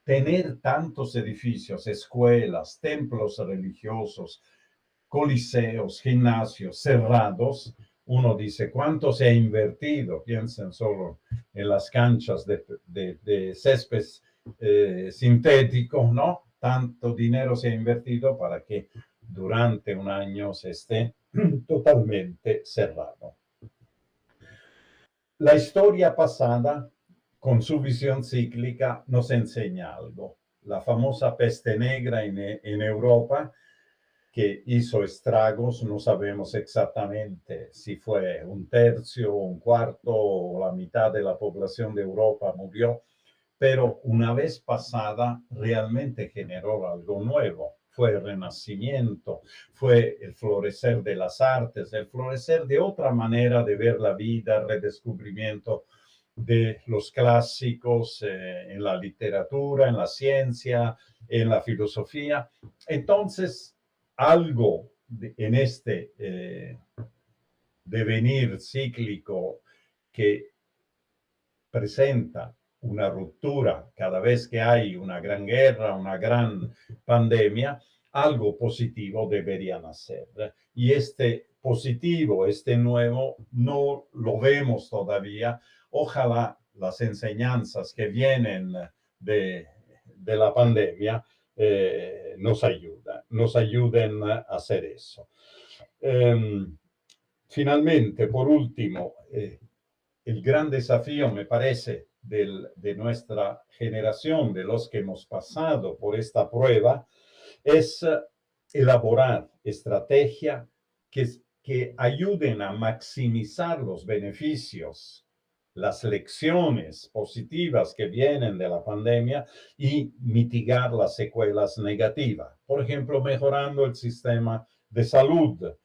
[SPEAKER 2] Tener tantos edificios, escuelas, templos religiosos, coliseos, gimnasios cerrados, uno dice, ¿cuánto se ha invertido? Piensen solo en las canchas de césped sintético, ¿no? Tanto dinero se ha invertido para que durante un año se esté totalmente cerrado. La historia pasada, con su visión cíclica, nos enseña algo. La famosa peste negra en Europa, que hizo estragos, no sabemos exactamente si fue 1/3, 1/4 o la mitad de la población de Europa murió, pero una vez pasada realmente generó algo nuevo. Fue el renacimiento, fue el florecer de las artes, el florecer de otra manera de ver la vida, el redescubrimiento de los clásicos en la literatura, en la ciencia, en la filosofía. Entonces, algo en este devenir cíclico que presenta una ruptura cada vez que hay una gran guerra, una gran pandemia, algo positivo debería nacer. Y este positivo, este nuevo, no lo vemos todavía. Ojalá las enseñanzas que vienen de la pandemia nos ayuden a hacer eso. Finalmente, por último, el gran desafío, me parece, de nuestra generación, de los que hemos pasado por esta prueba, es elaborar estrategias que ayuden a maximizar los beneficios, las lecciones positivas que vienen de la pandemia y mitigar las secuelas negativas. Por ejemplo, mejorando el sistema de salud,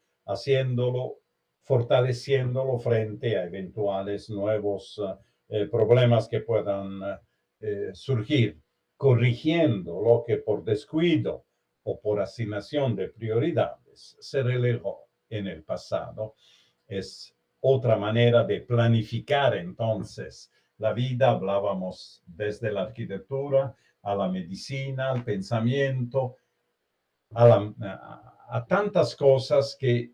[SPEAKER 2] fortaleciéndolo frente a eventuales nuevos problemas que puedan surgir, corrigiendo lo que por descuido o por asignación de prioridades se relegó en el pasado. Es otra manera de planificar entonces la vida. Hablábamos desde la arquitectura a la medicina, al pensamiento, a tantas cosas que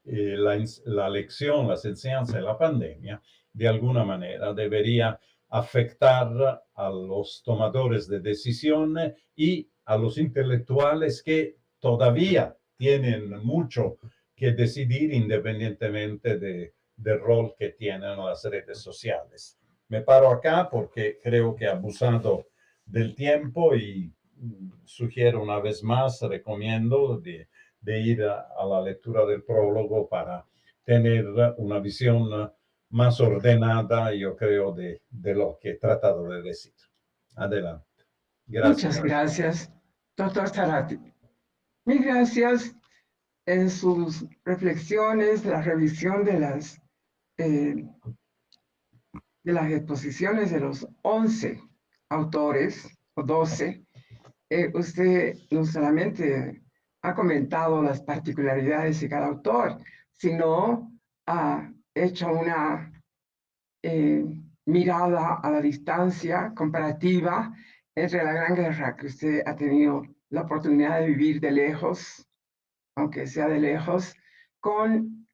[SPEAKER 2] la lección, las enseñanzas de la pandemia, de alguna manera debería afectar a los tomadores de decisiones y a los intelectuales que todavía tienen mucho que decidir independientemente del rol que tienen las redes sociales. Me paro acá porque creo que he abusado del tiempo y sugiero una vez más, recomiendo de ir a la lectura del prólogo para tener una visión más ordenada, yo creo, de lo que he tratado de decir. Adelante. Gracias.
[SPEAKER 1] Muchas gracias, doctor Zarate. Mil gracias en sus reflexiones, la revisión de las exposiciones de los 11 autores, o 12. Usted no solamente ha comentado las particularidades de cada autor, sino ha hecho una mirada a la distancia comparativa entre la Gran Guerra que usted ha tenido la oportunidad de vivir de lejos, aunque sea de lejos, con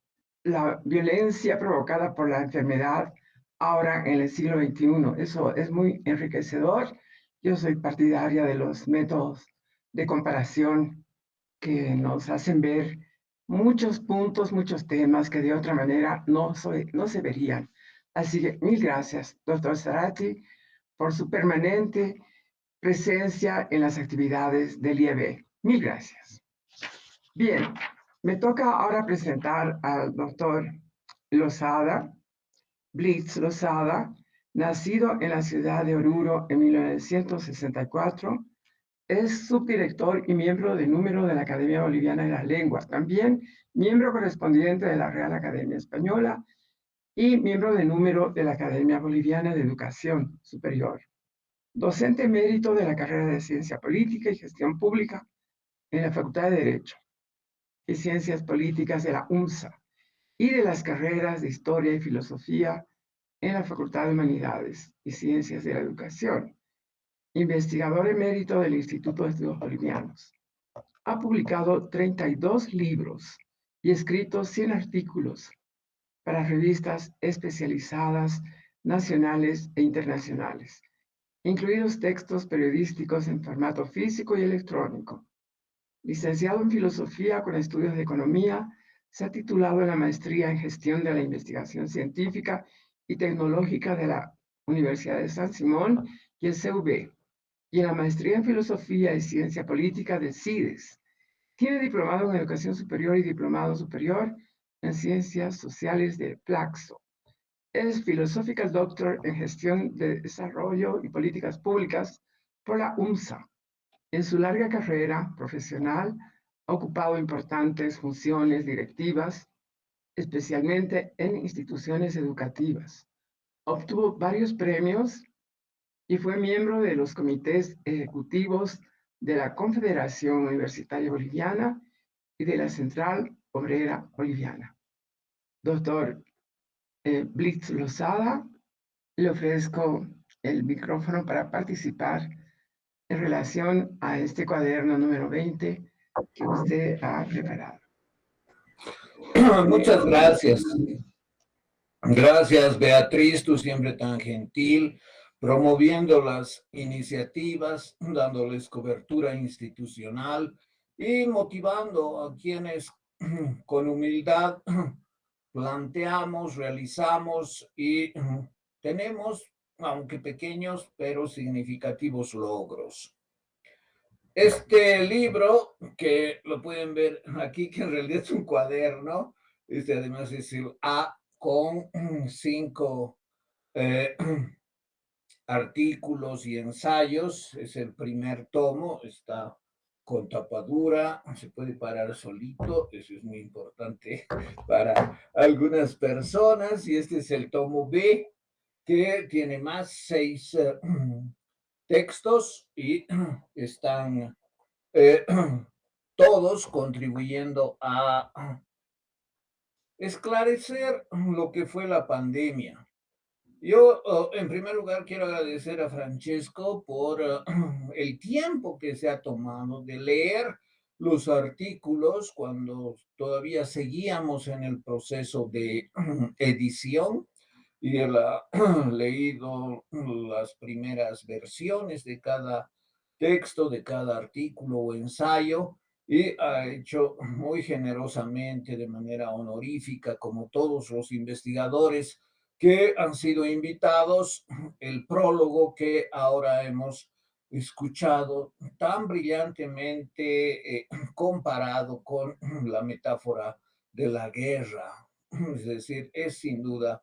[SPEAKER 1] la violencia provocada por la enfermedad ahora en el siglo XXI. Eso es muy enriquecedor. Yo soy partidaria de los métodos de comparación que nos hacen ver muchos puntos, muchos temas que de otra manera no se verían. Así que mil gracias, doctor Zarate, por su permanente presencia en las actividades del IEB. Mil gracias. Bien, me toca ahora presentar al doctor Lozada, Blitz Lozada, nacido en la ciudad de Oruro en 1964. Es subdirector y miembro de número de la Academia Boliviana de las Lenguas, también miembro correspondiente de la Real Academia Española y miembro de número de la Academia Boliviana de Educación Superior. Docente emérito de la carrera de Ciencia Política y Gestión Pública en la Facultad de Derecho y Ciencias Políticas de la UNSA y de las carreras de Historia y Filosofía en la Facultad de Humanidades y Ciencias de la Educación. Investigador emérito del Instituto de Estudios Bolivianos. Ha publicado 32 libros y escrito 100 artículos para revistas especializadas nacionales e internacionales, incluidos textos periodísticos en formato físico y electrónico. Licenciado en Filosofía con estudios de Economía, se ha titulado en la Maestría en Gestión de la Investigación Científica y Tecnológica de la Universidad de San Simón y el CUB, y en la Maestría en Filosofía y Ciencia Política de CIDES. Tiene diplomado en Educación Superior y diplomado superior en Ciencias Sociales de Flaxo. Es Philosophical Doctor en Gestión de Desarrollo y Políticas Públicas por la UNSA. En su larga carrera profesional ha ocupado importantes funciones directivas, especialmente en instituciones educativas. Obtuvo varios premios y fue miembro de los comités ejecutivos de la Confederación Universitaria Boliviana y de la Central Obrera Boliviana. Doctor Blitz Lozada, le ofrezco el micrófono para participar en relación a este cuaderno número 20 que usted ha preparado.
[SPEAKER 3] Muchas gracias. Gracias, Beatriz, tú siempre tan gentil, promoviendo las iniciativas, dándoles cobertura institucional y motivando a quienes con humildad planteamos, realizamos y tenemos, aunque pequeños, pero significativos logros. Este libro, que lo pueden ver aquí, que en realidad es un cuaderno, además es el A con 5 artículos y ensayos, es el primer tomo, está con tapadura, se puede parar solito, eso es muy importante para algunas personas, y este es el tomo B, que tiene más 6 textos y están todos contribuyendo a esclarecer lo que fue la pandemia. Yo, en primer lugar, quiero agradecer a Francesco por el tiempo que se ha tomado de leer los artículos cuando todavía seguíamos en el proceso de edición, y él ha leído las primeras versiones de cada texto, de cada artículo o ensayo, y ha hecho muy generosamente, de manera honorífica, como todos los investigadores que han sido invitados, el prólogo que ahora hemos escuchado tan brillantemente comparado con la metáfora de la guerra. Es decir, es sin duda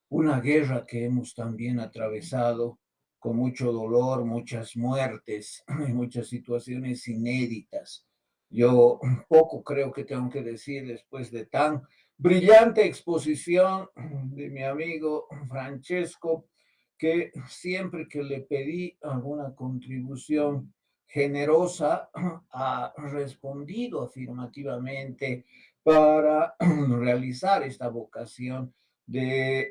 [SPEAKER 3] una guerra que hemos también atravesado con mucho dolor, muchas muertes y muchas situaciones inéditas. Yo poco creo que tengo que decir después de tan brillante exposición de mi amigo Francesco, que siempre que le pedí alguna contribución generosa ha respondido afirmativamente para realizar esta vocación de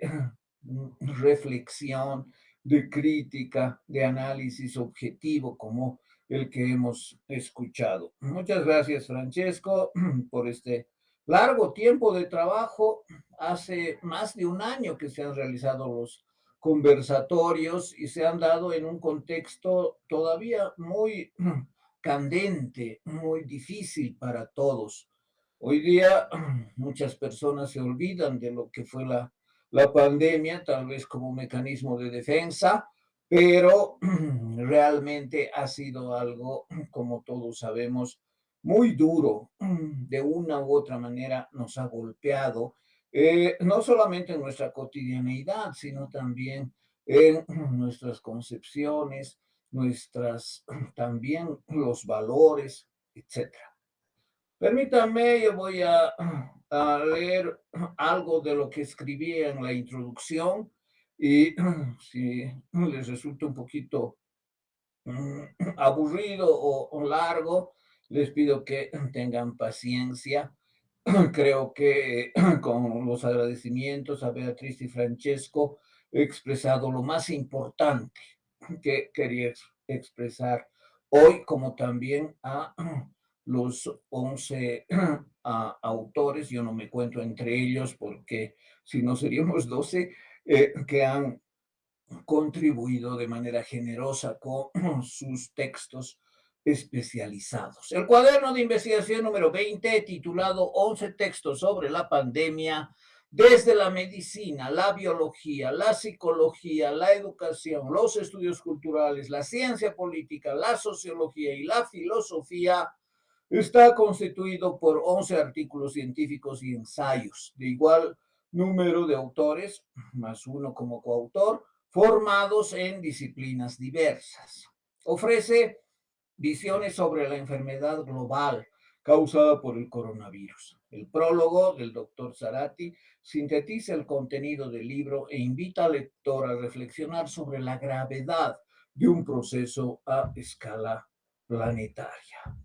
[SPEAKER 3] reflexión, de crítica, de análisis objetivo como el que hemos escuchado. Muchas gracias, Francesco, por este largo tiempo de trabajo. Hace más de un año que se han realizado los conversatorios y se han dado en un contexto todavía muy candente, muy difícil para todos. Hoy día muchas personas se olvidan de lo que fue la pandemia, tal vez como mecanismo de defensa, pero realmente ha sido algo, como todos sabemos, muy duro. De una u otra manera nos ha golpeado, no solamente en nuestra cotidianeidad, sino también en nuestras concepciones, nuestras también los valores, etcétera. Permítanme, yo voy a leer algo de lo que escribí en la introducción y si les resulta un poquito aburrido o largo, les pido que tengan paciencia. Creo que con los agradecimientos a Beatriz y Francesco he expresado lo más importante que quería expresar hoy, como también a los 11 autores, yo no me cuento entre ellos porque si no seríamos 12, que han contribuido de manera generosa con sus textos especializados. El cuaderno de investigación número 20, titulado 11 textos sobre la pandemia, desde la medicina, la biología, la psicología, la educación, los estudios culturales, la ciencia política, la sociología y la filosofía, está constituido por 11 artículos científicos y ensayos de igual número de autores, más uno como coautor, formados en disciplinas diversas. Ofrece visiones sobre la enfermedad global causada por el coronavirus. El prólogo del doctor Zarate sintetiza el contenido del libro e invita al lector a reflexionar sobre la gravedad de un proceso a escala planetaria.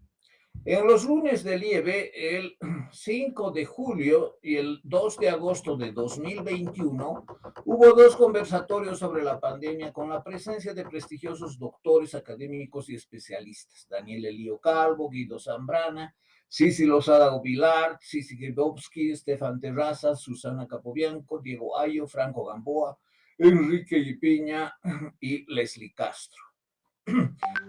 [SPEAKER 3] En los lunes del IEB, el 5 de julio y el 2 de agosto de 2021, hubo dos conversatorios sobre la pandemia con la presencia de prestigiosos doctores, académicos y especialistas. Daniel Elío Calvo, Guido Zambrana, Sisi Lozada Vilar, Sisi Gribowski, Stefan Terrazas, Susana Capobianco, Diego Ayo, Franco Gamboa, Enrique Ipiña y Leslie Castro.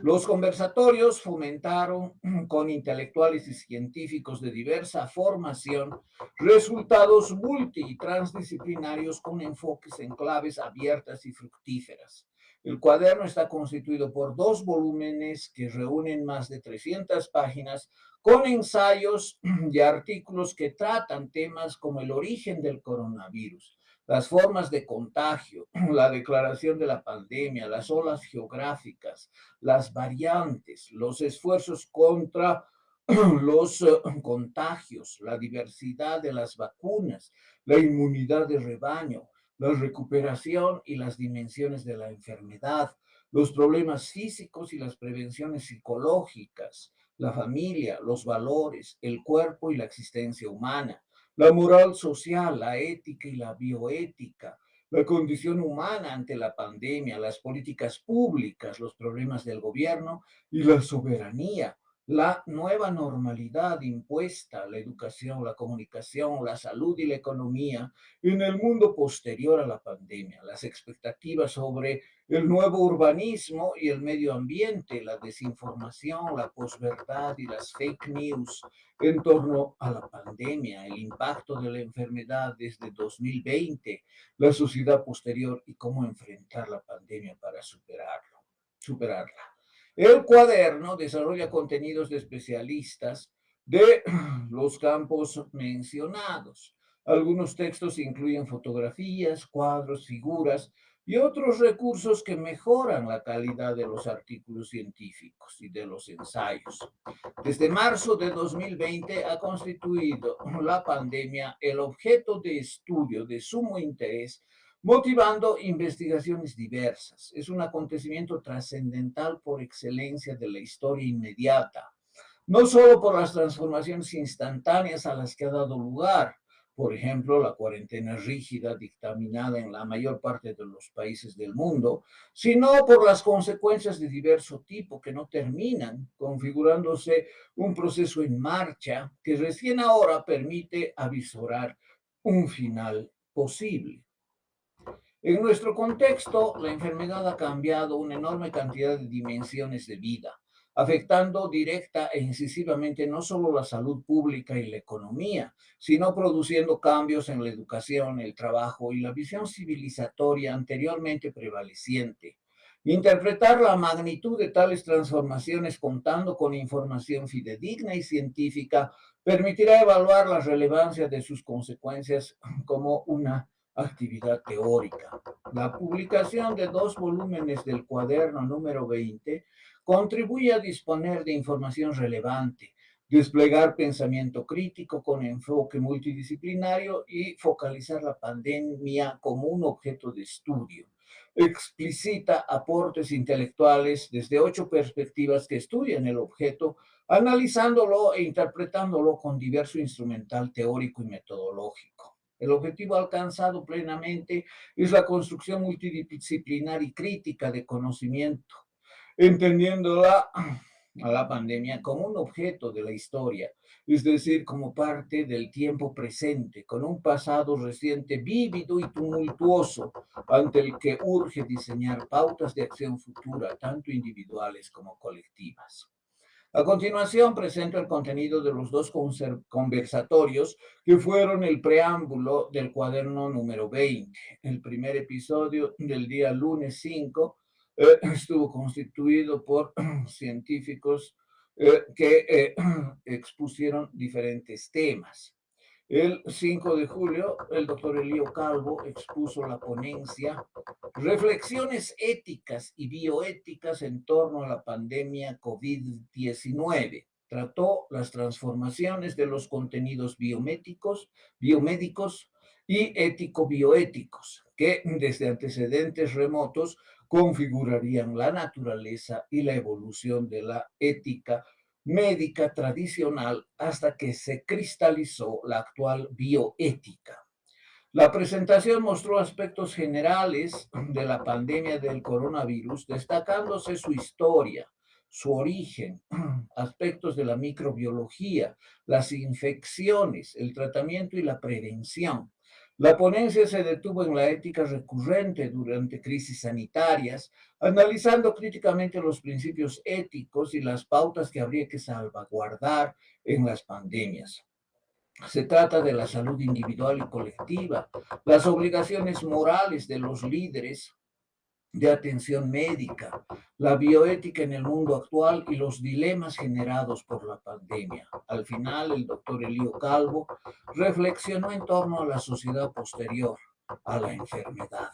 [SPEAKER 3] Los conversatorios fomentaron con intelectuales y científicos de diversa formación resultados multi y transdisciplinarios con enfoques en claves abiertas y fructíferas. El cuaderno está constituido por 2 volúmenes que reúnen más de 300 páginas con ensayos y artículos que tratan temas como el origen del coronavirus, las formas de contagio, la declaración de la pandemia, las olas geográficas, las variantes, los esfuerzos contra los contagios, la diversidad de las vacunas, la inmunidad de rebaño, la recuperación y las dimensiones de la enfermedad, los problemas físicos y las prevenciones psicológicas, la familia, los valores, el cuerpo y la existencia humana, la moral social, la ética y la bioética, la condición humana ante la pandemia, las políticas públicas, los problemas del gobierno y la soberanía, la nueva normalidad impuesta, la educación, la comunicación, la salud y la economía en el mundo posterior a la pandemia, las expectativas sobre el nuevo urbanismo y el medio ambiente, la desinformación, la posverdad y las fake news en torno a la pandemia, el impacto de la enfermedad desde 2020, la sociedad posterior y cómo enfrentar la pandemia para superarla. El cuaderno desarrolla contenidos de especialistas de los campos mencionados. Algunos textos incluyen fotografías, cuadros, figuras y otros recursos que mejoran la calidad de los artículos científicos y de los ensayos. Desde marzo de 2020 ha constituido la pandemia el objeto de estudio de sumo interés motivando investigaciones diversas. Es un acontecimiento trascendental por excelencia de la historia inmediata, no solo por las transformaciones instantáneas a las que ha dado lugar, por ejemplo, la cuarentena rígida dictaminada en la mayor parte de los países del mundo, sino por las consecuencias de diverso tipo que no terminan, configurándose un proceso en marcha que recién ahora permite avisorar un final posible. En nuestro contexto, la enfermedad ha cambiado una enorme cantidad de dimensiones de vida, afectando directa e incisivamente no solo la salud pública y la economía, sino produciendo cambios en la educación, el trabajo y la visión civilizatoria anteriormente prevaleciente. Interpretar la magnitud de tales transformaciones contando con información fidedigna y científica permitirá evaluar la relevancia de sus consecuencias como una actividad teórica. La publicación de 2 volúmenes del cuaderno número 20 contribuye a disponer de información relevante, desplegar pensamiento crítico con enfoque multidisciplinario y focalizar la pandemia como un objeto de estudio. Explicita aportes intelectuales desde 8 perspectivas que estudian el objeto, analizándolo e interpretándolo con diverso instrumental teórico y metodológico. El objetivo alcanzado plenamente es la construcción multidisciplinar y crítica de conocimiento, entendiéndola a la pandemia como un objeto de la historia, es decir, como parte del tiempo presente, con un pasado reciente vívido y tumultuoso, ante el que urge diseñar pautas de acción futura, tanto individuales como colectivas. A continuación, presento el contenido de los 2 conversatorios que fueron el preámbulo del cuaderno número 20. El primer episodio del día lunes 5 estuvo constituido por científicos que expusieron diferentes temas. El 5 de julio, el doctor Elío Calvo expuso la ponencia Reflexiones éticas y bioéticas en torno a la pandemia COVID-19. Trató las transformaciones de los contenidos biomédicos y ético-bioéticos, que desde antecedentes remotos configurarían la naturaleza y la evolución de la ética médica tradicional hasta que se cristalizó la actual bioética. La presentación mostró aspectos generales de la pandemia del coronavirus, destacándose su historia, su origen, aspectos de la microbiología, las infecciones, el tratamiento y la prevención. La ponencia se detuvo en la ética recurrente durante crisis sanitarias, analizando críticamente los principios éticos y las pautas que habría que salvaguardar en las pandemias. Se trata de la salud individual y colectiva, las obligaciones morales de los líderes de atención médica, la bioética en el mundo actual y los dilemas generados por la pandemia. Al final, el doctor Elío Calvo reflexionó en torno a la sociedad posterior a la enfermedad.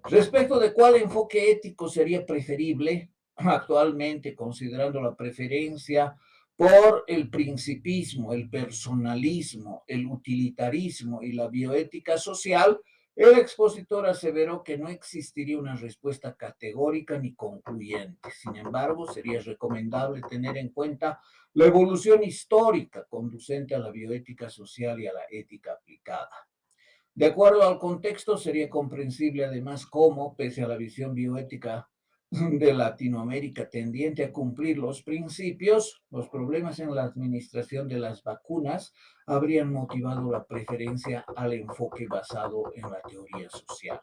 [SPEAKER 3] Respecto de cuál enfoque ético sería preferible, actualmente considerando la preferencia por el principismo, el personalismo, el utilitarismo y la bioética social, el expositor aseveró que no existiría una respuesta categórica ni concluyente. Sin embargo, sería recomendable tener en cuenta la evolución histórica conducente a la bioética social y a la ética aplicada. De acuerdo al contexto, sería comprensible además cómo, pese a la visión bioética de Latinoamérica tendiente a cumplir los principios, los problemas en la administración de las vacunas habrían motivado la preferencia al enfoque basado en la teoría social.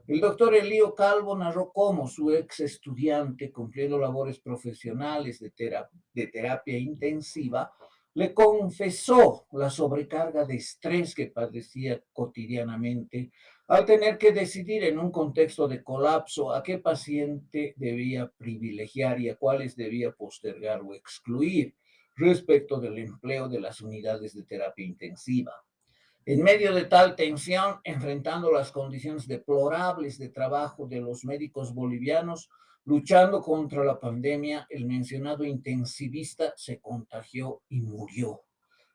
[SPEAKER 3] El doctor Elío Calvo narró cómo su ex estudiante, cumpliendo labores profesionales de terapia intensiva, le confesó la sobrecarga de estrés que padecía cotidianamente al tener que decidir en un contexto de colapso a qué paciente debía privilegiar y a cuáles debía postergar o excluir respecto del empleo de las unidades de terapia intensiva. En medio de tal tensión, enfrentando las condiciones deplorables de trabajo de los médicos bolivianos, luchando contra la pandemia, el mencionado intensivista se contagió y murió.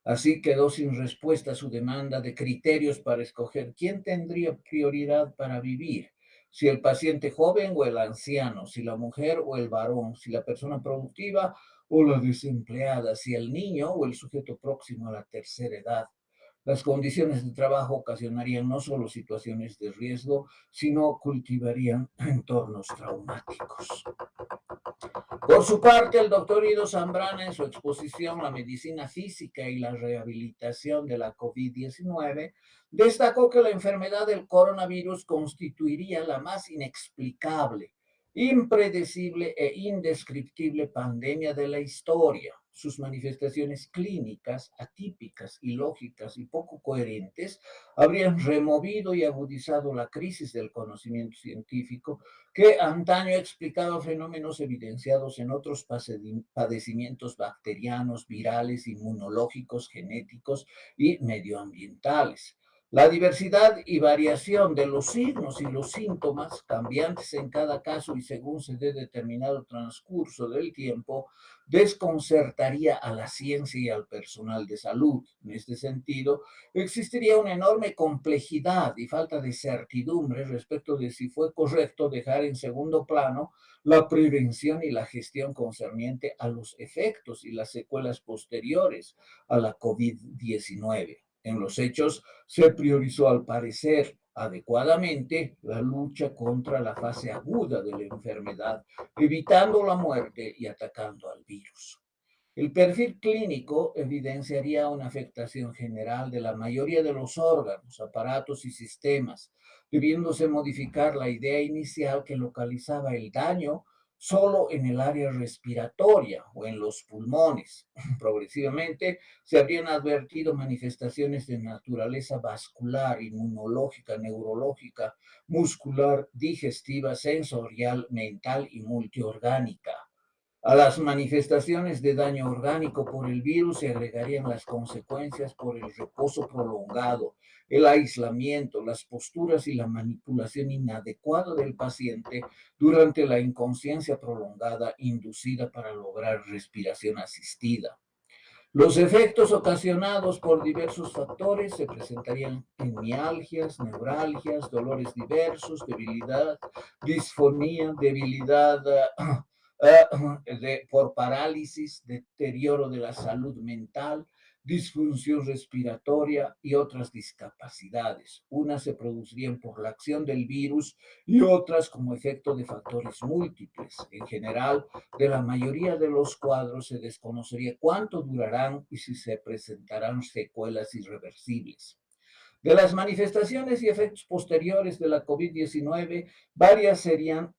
[SPEAKER 3] Así quedó sin respuesta su demanda de criterios para escoger quién tendría prioridad para vivir, si el paciente joven o el anciano, si la mujer o el varón, si la persona productiva o la desempleada, si el niño o el sujeto próximo a la tercera edad. Las condiciones de trabajo ocasionarían no solo situaciones de riesgo, sino cultivarían entornos traumáticos. Por su parte, el doctor Ido Zambrana, en su exposición La medicina física y la rehabilitación de la COVID-19, destacó que la enfermedad del coronavirus constituiría la más inexplicable, impredecible e indescriptible pandemia de la historia. Sus manifestaciones clínicas, atípicas, ilógicas y poco coherentes habrían removido y agudizado la crisis del conocimiento científico que antaño explicaba fenómenos evidenciados en otros padecimientos bacterianos, virales, inmunológicos, genéticos y medioambientales. La diversidad y variación de los signos y los síntomas, cambiantes en cada caso y según se dé determinado transcurso del tiempo, desconcertaría a la ciencia y al personal de salud. En este sentido, existiría una enorme complejidad y falta de certidumbre respecto de si fue correcto dejar en segundo plano la prevención y la gestión concerniente a los efectos y las secuelas posteriores a la COVID-19. En los hechos, se priorizó al parecer adecuadamente la lucha contra la fase aguda de la enfermedad, evitando la muerte y atacando al virus. El perfil clínico evidenciaría una afectación general de la mayoría de los órganos, aparatos y sistemas, debiéndose modificar la idea inicial que localizaba el daño solo en el área respiratoria o en los pulmones. Progresivamente se habrían advertido manifestaciones de naturaleza vascular, inmunológica, neurológica, muscular, digestiva, sensorial, mental y multiorgánica. A las manifestaciones de daño orgánico por el virus se agregarían las consecuencias por el reposo prolongado, el aislamiento, las posturas y la manipulación inadecuada del paciente durante la inconsciencia prolongada inducida para lograr respiración asistida. Los efectos ocasionados por diversos factores se presentarían en mialgias, neuralgias, dolores diversos, debilidad, disfonía, debilidad por parálisis, deterioro de la salud mental, disfunción respiratoria y otras discapacidades. Unas se producirían por la acción del virus y otras como efecto de factores múltiples. En general, de la mayoría de los cuadros se desconocería cuánto durarán y si se presentarán secuelas irreversibles. De las manifestaciones y efectos posteriores de la COVID-19, varias serían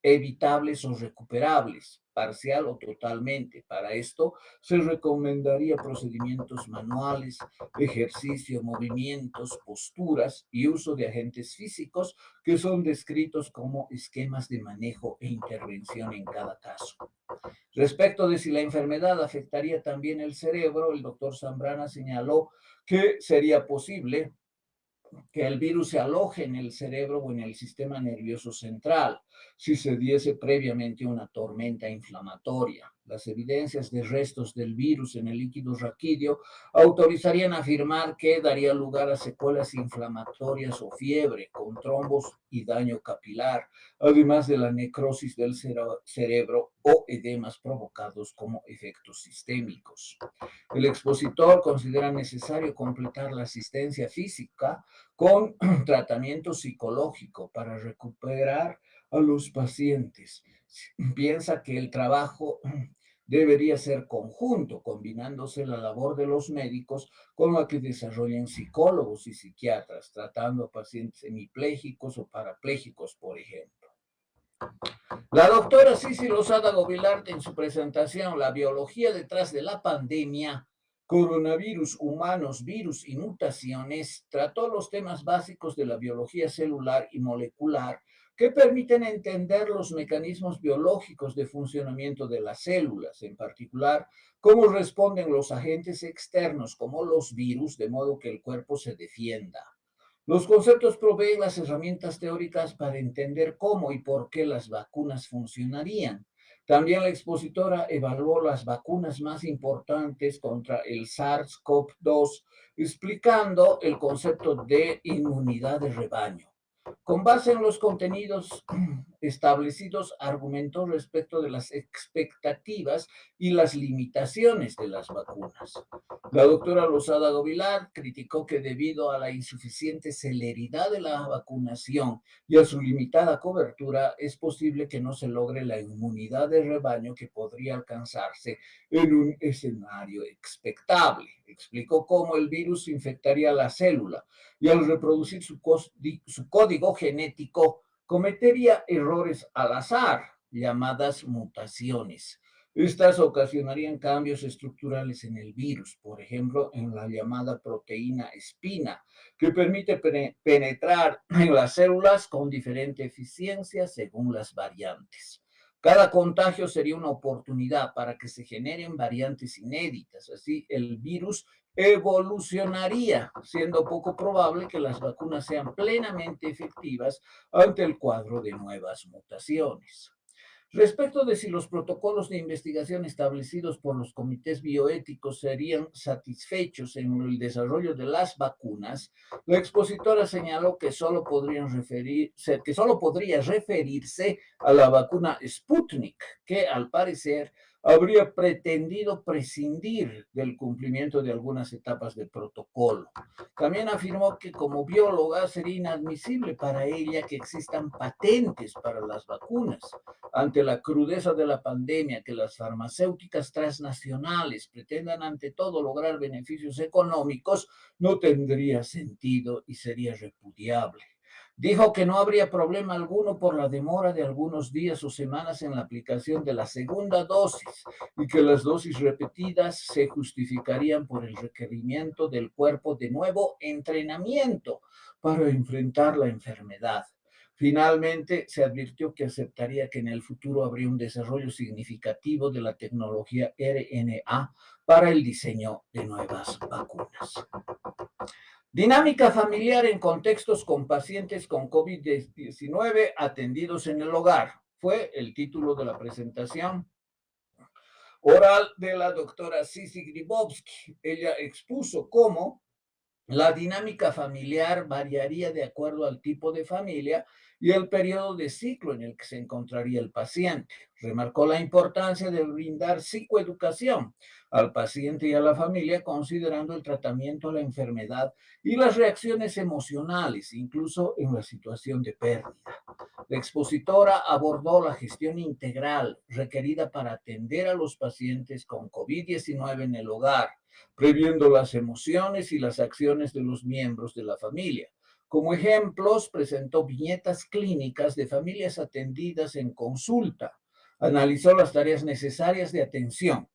[SPEAKER 3] evitables o recuperables, parcial o totalmente. Para esto se recomendaría procedimientos manuales, ejercicio, movimientos, posturas y uso de agentes físicos que son descritos como esquemas de manejo e intervención en cada caso. Respecto de si la enfermedad afectaría también el cerebro, el doctor Zambrana señaló que sería posible que el virus se aloje en el cerebro o en el sistema nervioso central, si se diese previamente una tormenta inflamatoria. Las evidencias de restos del virus en el líquido raquídeo autorizarían afirmar que daría lugar a secuelas inflamatorias o fiebre, con trombos y daño capilar, además de la necrosis del cerebro o edemas provocados como efectos sistémicos. El expositor considera necesario completar la asistencia física con tratamiento psicológico para recuperar a los pacientes. Piensa que el trabajo debería ser conjunto, combinándose la labor de los médicos con la que desarrollan psicólogos y psiquiatras, tratando a pacientes hemipléjicos o parapléjicos, por ejemplo. La doctora Cici Lozada Govilarte, en su presentación La biología detrás de la pandemia, coronavirus, humanos, virus y mutaciones, trató los temas básicos de la biología celular y molecular que permiten entender los mecanismos biológicos de funcionamiento de las células, en particular cómo responden los agentes externos como los virus, de modo que el cuerpo se defienda. Los conceptos proveen las herramientas teóricas para entender cómo y por qué las vacunas funcionarían. También la expositora evaluó las vacunas más importantes contra el SARS-CoV-2, explicando el concepto de inmunidad de rebaño. Con base en los contenidos establecidos, argumentó respecto de las expectativas y las limitaciones de las vacunas. La doctora Lozada Govilar criticó que debido a la insuficiente celeridad de la vacunación y a su limitada cobertura, es posible que no se logre la inmunidad de rebaño que podría alcanzarse en un escenario expectable. Explicó cómo el virus infectaría la célula y al reproducir su código genético cometería errores al azar, llamadas mutaciones. Estas ocasionarían cambios estructurales en el virus, por ejemplo, en la llamada proteína espina, que permite penetrar en las células con diferente eficiencia según las variantes. Cada contagio sería una oportunidad para que se generen variantes inéditas. Así, el virus evolucionaría, siendo poco probable que las vacunas sean plenamente efectivas ante el cuadro de nuevas mutaciones. Respecto de si los protocolos de investigación establecidos por los comités bioéticos serían satisfechos en el desarrollo de las vacunas, la expositora señaló que solo podría referirse a la vacuna Sputnik, que al parecer habría pretendido prescindir del cumplimiento de algunas etapas del protocolo. También afirmó que como bióloga sería inadmisible para ella que existan patentes para las vacunas. Ante la crudeza de la pandemia, que las farmacéuticas transnacionales pretendan ante todo lograr beneficios económicos, no tendría sentido y sería repudiable. Dijo que no habría problema alguno por la demora de algunos días o semanas en la aplicación de la segunda dosis y que las dosis repetidas se justificarían por el requerimiento del cuerpo de nuevo entrenamiento para enfrentar la enfermedad. Finalmente, se advirtió que aceptaría que en el futuro habría un desarrollo significativo de la tecnología RNA para el diseño de nuevas vacunas. Dinámica familiar en contextos con pacientes con COVID-19 atendidos en el hogar. Fue el título de la presentación oral de la doctora Sisi Gribowski. Ella expuso cómo la dinámica familiar variaría de acuerdo al tipo de familia y el periodo de ciclo en el que se encontraría el paciente. Remarcó la importancia de brindar psicoeducación al paciente y a la familia, considerando el tratamiento a la enfermedad y las reacciones emocionales, incluso en la situación de pérdida. La expositora abordó la gestión integral requerida para atender a los pacientes con COVID-19 en el hogar, previendo las emociones y las acciones de los miembros de la familia. Como ejemplos, presentó viñetas clínicas de familias atendidas en consulta. Analizó las tareas necesarias de atención,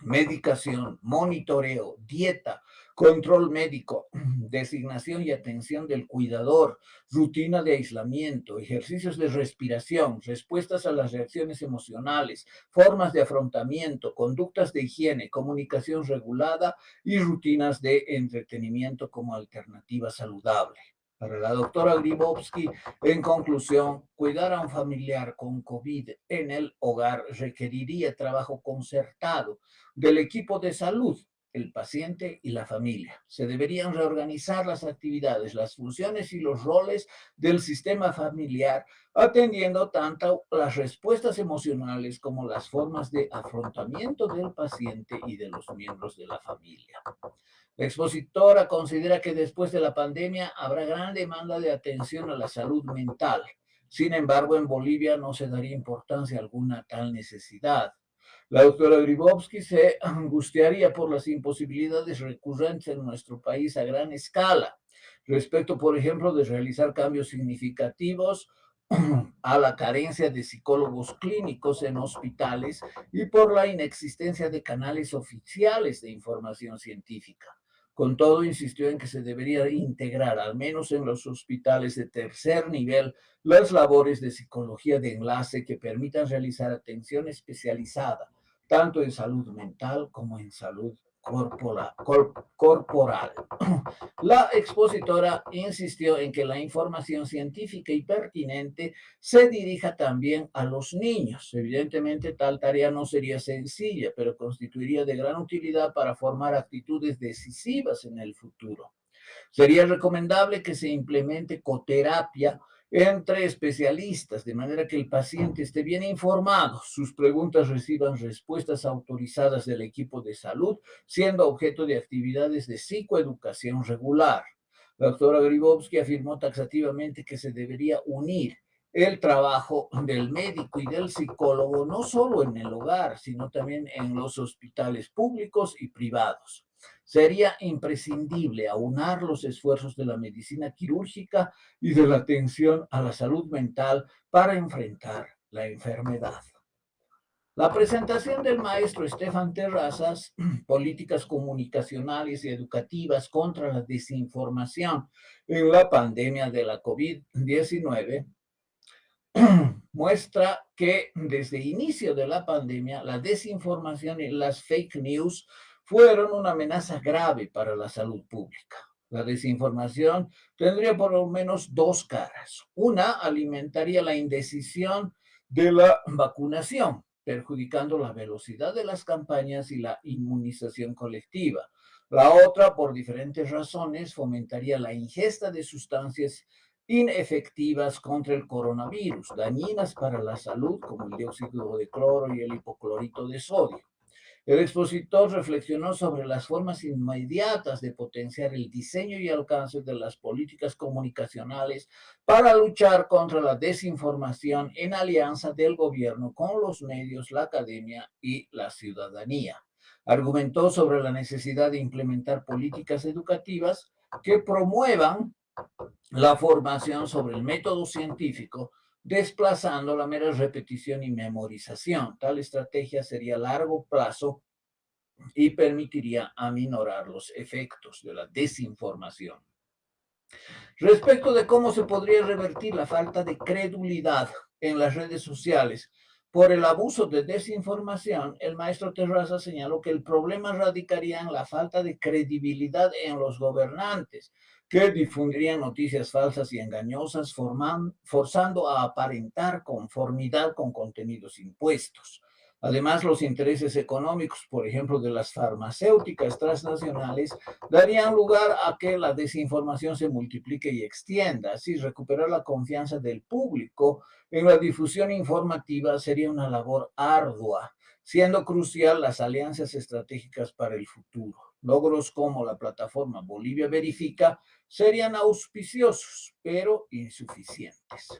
[SPEAKER 3] medicación, monitoreo, dieta, control médico, designación y atención del cuidador, rutina de aislamiento, ejercicios de respiración, respuestas a las reacciones emocionales, formas de afrontamiento, conductas de higiene, comunicación regulada y rutinas de entretenimiento como alternativa saludable. Para la doctora Gribowski, en conclusión, cuidar a un familiar con COVID en el hogar requeriría trabajo concertado del equipo de salud, el paciente y la familia. Se deberían reorganizar las actividades, las funciones y los roles del sistema familiar, atendiendo tanto las respuestas emocionales como las formas de afrontamiento del paciente y de los miembros de la familia. La expositora considera que después de la pandemia habrá gran demanda de atención a la salud mental. Sin embargo, en Bolivia no se daría importancia alguna a tal necesidad. La doctora Gribowski se angustiaría por las imposibilidades recurrentes en nuestro país a gran escala, respecto, por ejemplo, de realizar cambios significativos a la carencia de psicólogos clínicos en hospitales y por la inexistencia de canales oficiales de información científica. Con todo, insistió en que se debería integrar, al menos en los hospitales de tercer nivel, las labores de psicología de enlace que permitan realizar atención especializada, tanto en salud mental como en salud corporal. La expositora insistió en que la información científica y pertinente se dirija también a los niños. Evidentemente, tal tarea no sería sencilla, pero constituiría de gran utilidad para formar actitudes decisivas en el futuro. Sería recomendable que se implemente coterapia entre especialistas, de manera que el paciente esté bien informado, sus preguntas reciban respuestas autorizadas del equipo de salud, siendo objeto de actividades de psicoeducación regular. La doctora Gribowski afirmó taxativamente que se debería unir el trabajo del médico y del psicólogo no solo en el hogar, sino también en los hospitales públicos y privados. Sería imprescindible aunar los esfuerzos de la medicina quirúrgica y de la atención a la salud mental para enfrentar la enfermedad. La presentación del maestro Estefan Terrazas, Políticas comunicacionales y educativas contra la desinformación en la pandemia de la COVID-19, muestra que desde el inicio de la pandemia, la desinformación y las fake news fueron una amenaza grave para la salud pública. La desinformación tendría por lo menos dos caras. Una alimentaría la indecisión de la vacunación, perjudicando la velocidad de las campañas y la inmunización colectiva. La otra, por diferentes razones, fomentaría la ingesta de sustancias inefectivas contra el coronavirus, dañinas para la salud, como el dióxido de cloro y el hipoclorito de sodio. El expositor reflexionó sobre las formas inmediatas de potenciar el diseño y alcance de las políticas comunicacionales para luchar contra la desinformación en alianza del gobierno con los medios, la academia y la ciudadanía. Argumentó sobre la necesidad de implementar políticas educativas que promuevan la formación sobre el método científico, desplazando la mera repetición y memorización. Tal estrategia sería a largo plazo y permitiría aminorar los efectos de la desinformación. Respecto de cómo se podría revertir la falta de credulidad en las redes sociales por el abuso de desinformación, el maestro Terraza señaló que el problema radicaría en la falta de credibilidad en los gobernantes, que difundirían noticias falsas y engañosas, forzando a aparentar conformidad con contenidos impuestos. Además, los intereses económicos, por ejemplo, de las farmacéuticas transnacionales, darían lugar a que la desinformación se multiplique y extienda. Así, recuperar la confianza del público en la difusión informativa sería una labor ardua, siendo crucial las alianzas estratégicas para el futuro. Logros como la plataforma Bolivia Verifica serían auspiciosos, pero insuficientes.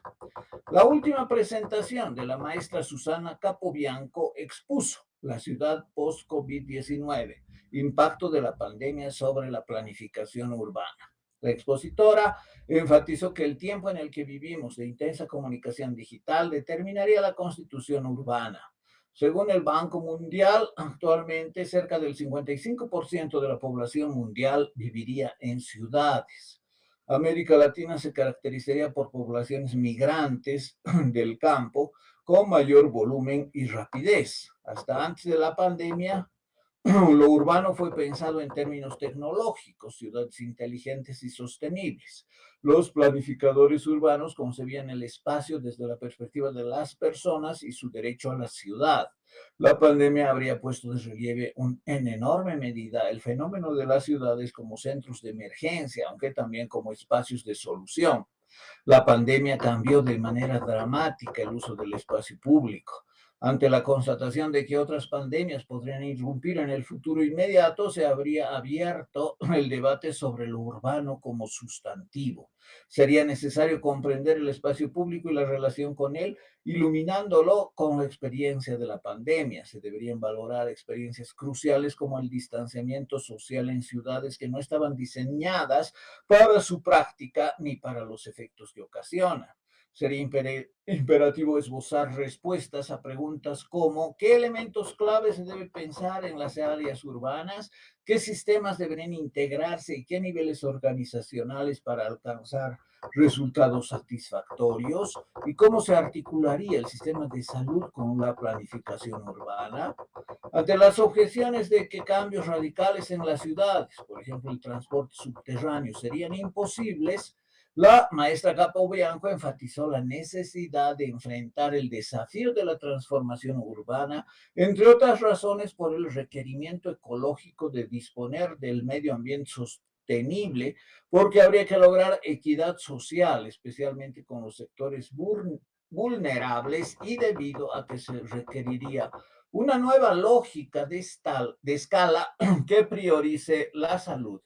[SPEAKER 3] La última presentación de la maestra Susana Capobianco expuso la ciudad post-COVID-19, impacto de la pandemia sobre la planificación urbana. La expositora enfatizó que el tiempo en el que vivimos de intensa comunicación digital determinaría la constitución urbana. Según el Banco Mundial, actualmente cerca del 55% de la población mundial viviría en ciudades. América Latina se caracterizaría por poblaciones migrantes del campo con mayor volumen y rapidez. Hasta antes de la pandemia, lo urbano fue pensado en términos tecnológicos, ciudades inteligentes y sostenibles. Los planificadores urbanos concebían el espacio desde la perspectiva de las personas y su derecho a la ciudad. La pandemia habría puesto de relieve en enorme medida el fenómeno de las ciudades como centros de emergencia, aunque también como espacios de solución. La pandemia cambió de manera dramática el uso del espacio público. Ante la constatación de que otras pandemias podrían irrumpir en el futuro inmediato, se habría abierto el debate sobre lo urbano como sustantivo. Sería necesario comprender el espacio público y la relación con él, iluminándolo con la experiencia de la pandemia. Se deberían valorar experiencias cruciales como el distanciamiento social en ciudades que no estaban diseñadas para su práctica ni para los efectos que ocasiona. Sería imperativo esbozar respuestas a preguntas como ¿qué elementos clave se debe pensar en las áreas urbanas? ¿Qué sistemas deberían integrarse y qué niveles organizacionales para alcanzar resultados satisfactorios? ¿Y cómo se articularía el sistema de salud con la planificación urbana? Ante las objeciones de que cambios radicales en las ciudades, por ejemplo el transporte subterráneo, serían imposibles, la maestra Capobianco enfatizó la necesidad de enfrentar el desafío de la transformación urbana, entre otras razones por el requerimiento ecológico de disponer del medio ambiente sostenible, porque habría que lograr equidad social, especialmente con los sectores vulnerables y debido a que se requeriría una nueva lógica de escala que priorice la salud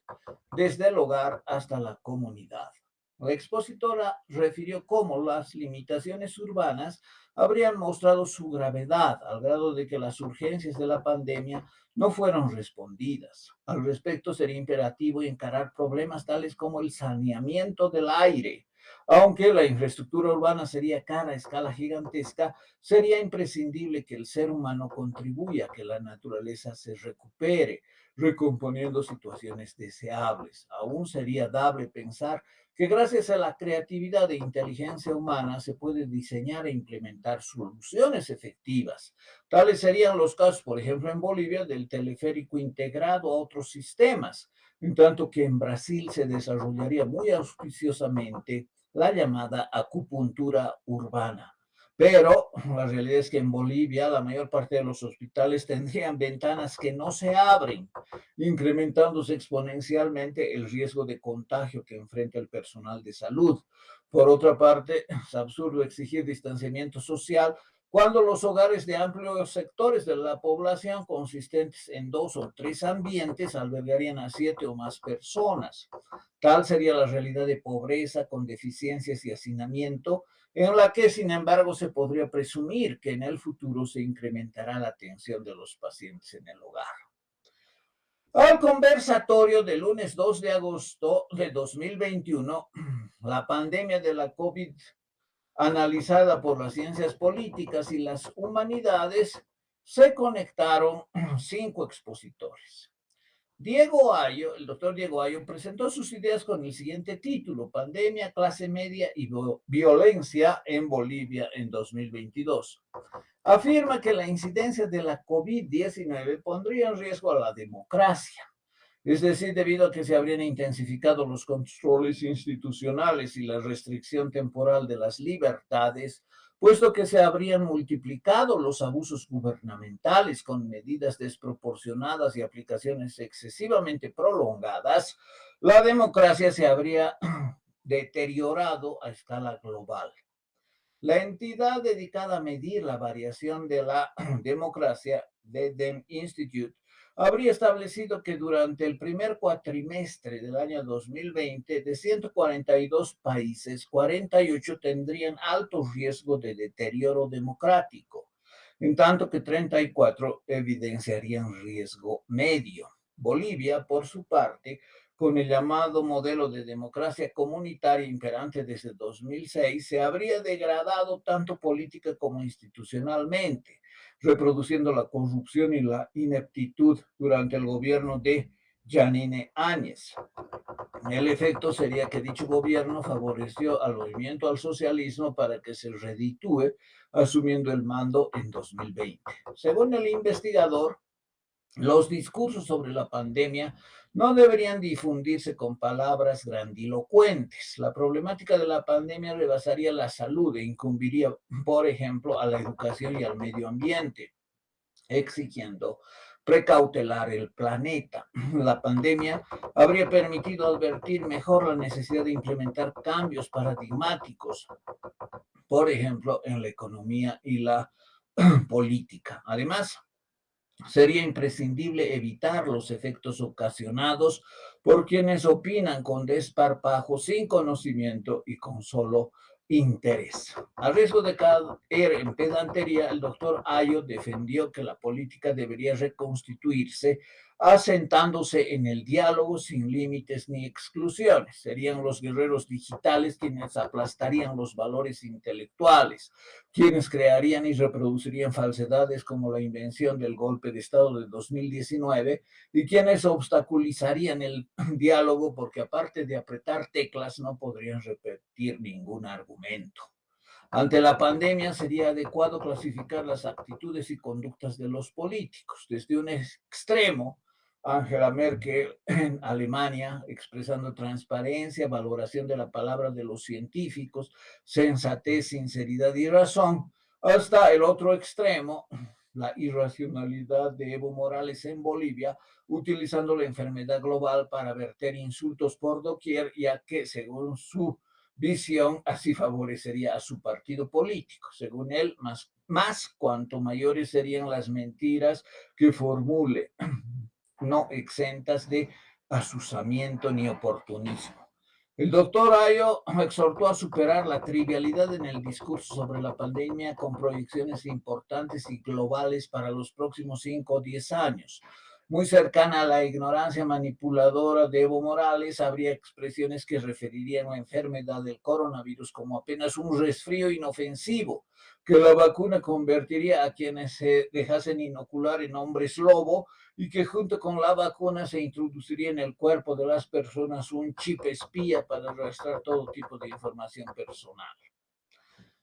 [SPEAKER 3] desde el hogar hasta la comunidad. La expositora refirió cómo las limitaciones urbanas habrían mostrado su gravedad al grado de que las urgencias de la pandemia no fueron respondidas. Al respecto, sería imperativo encarar problemas tales como el saneamiento del aire. Aunque la infraestructura urbana sería cara a escala gigantesca, sería imprescindible que el ser humano contribuya a que la naturaleza se recupere, recomponiendo situaciones deseables. Aún sería dable pensar que gracias a la creatividad e inteligencia humana se puede diseñar e implementar soluciones efectivas. Tales serían los casos, por ejemplo, en Bolivia, del teleférico integrado a otros sistemas, en tanto que en Brasil se desarrollaría muy auspiciosamente la llamada acupuntura urbana. Pero la realidad es que en Bolivia la mayor parte de los hospitales tendrían ventanas que no se abren, incrementándose exponencialmente el riesgo de contagio que enfrenta el personal de salud. Por otra parte, es absurdo exigir distanciamiento social cuando los hogares de amplios sectores de la población, consistentes en 2 o 3 ambientes, albergarían a 7 o más personas. Tal sería la realidad de pobreza con deficiencias y hacinamiento, en la que, sin embargo, se podría presumir que en el futuro se incrementará la atención de los pacientes en el hogar. Al conversatorio del lunes 2 de agosto de 2021, la pandemia de la COVID analizada por las ciencias políticas y las humanidades, se conectaron 5 expositores. El doctor Diego Ayo, presentó sus ideas con el siguiente título: Pandemia, clase media y violencia en Bolivia en 2022. Afirma que la incidencia de la COVID-19 pondría en riesgo a la democracia, es decir, debido a que se habrían intensificado los controles institucionales y la restricción temporal de las libertades, puesto que se habrían multiplicado los abusos gubernamentales con medidas desproporcionadas y aplicaciones excesivamente prolongadas, la democracia se habría deteriorado a escala global. La entidad dedicada a medir la variación de la democracia, The Dem Institute, habría establecido que durante el primer cuatrimestre del año 2020, de 142 países, 48 tendrían alto riesgo de deterioro democrático, en tanto que 34 evidenciarían riesgo medio. Bolivia, por su parte, con el llamado modelo de democracia comunitaria imperante desde 2006, se habría degradado tanto política como institucionalmente, reproduciendo la corrupción y la ineptitud durante el gobierno de Janine Áñez. El efecto sería que dicho gobierno favoreció al movimiento al socialismo para que se reditúe asumiendo el mando en 2020. Según el investigador, los discursos sobre la pandemia no deberían difundirse con palabras grandilocuentes. La problemática de la pandemia rebasaría la salud e incumbiría, por ejemplo, a la educación y al medio ambiente, exigiendo precautelar el planeta. La pandemia habría permitido advertir mejor la necesidad de implementar cambios paradigmáticos, por ejemplo, en la economía y la política. Además, sería imprescindible evitar los efectos ocasionados por quienes opinan con desparpajo, sin conocimiento y con solo interés. A riesgo de caer en pedantería, el doctor Ayo defendió que la política debería reconstituirse asentándose en el diálogo sin límites ni exclusiones. Serían los guerreros digitales quienes aplastarían los valores intelectuales, quienes crearían y reproducirían falsedades como la invención del golpe de Estado de 2019 y quienes obstaculizarían el diálogo porque aparte de apretar teclas no podrían repetir ningún argumento. Ante la pandemia sería adecuado clasificar las actitudes y conductas de los políticos. Desde un extremo, Angela Merkel en Alemania, expresando transparencia, valoración de la palabra de los científicos, sensatez, sinceridad y razón, hasta el otro extremo, la irracionalidad de Evo Morales en Bolivia, utilizando la enfermedad global para verter insultos por doquier, ya que, según su visión, así favorecería a su partido político. Según él, más cuanto mayores serían las mentiras que formule, no exentas de asusamiento ni oportunismo. El doctor Ayo exhortó a superar la trivialidad en el discurso sobre la pandemia con proyecciones importantes y globales para los próximos 5 o 10 años. Muy cercana a la ignorancia manipuladora de Evo Morales, habría expresiones que referirían a la enfermedad del coronavirus como apenas un resfrío inofensivo, que la vacuna convertiría a quienes se dejasen inocular en hombres lobo y que junto con la vacuna se introduciría en el cuerpo de las personas un chip espía para arrastrar todo tipo de información personal.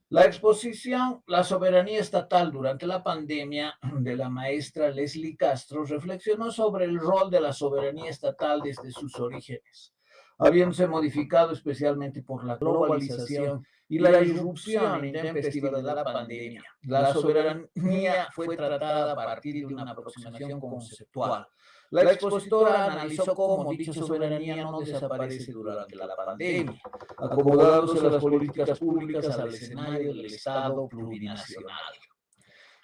[SPEAKER 3] La exposición La soberanía estatal durante la pandemia de la maestra Leslie Castro reflexionó sobre el rol de la soberanía estatal desde sus orígenes, habiéndose modificado especialmente por la globalización y la irrupción intempestiva de la pandemia. La soberanía fue tratada a partir de una aproximación conceptual. La expositora analizó cómo dicha soberanía no desaparece durante la pandemia, acomodándose las políticas públicas al escenario del Estado plurinacional.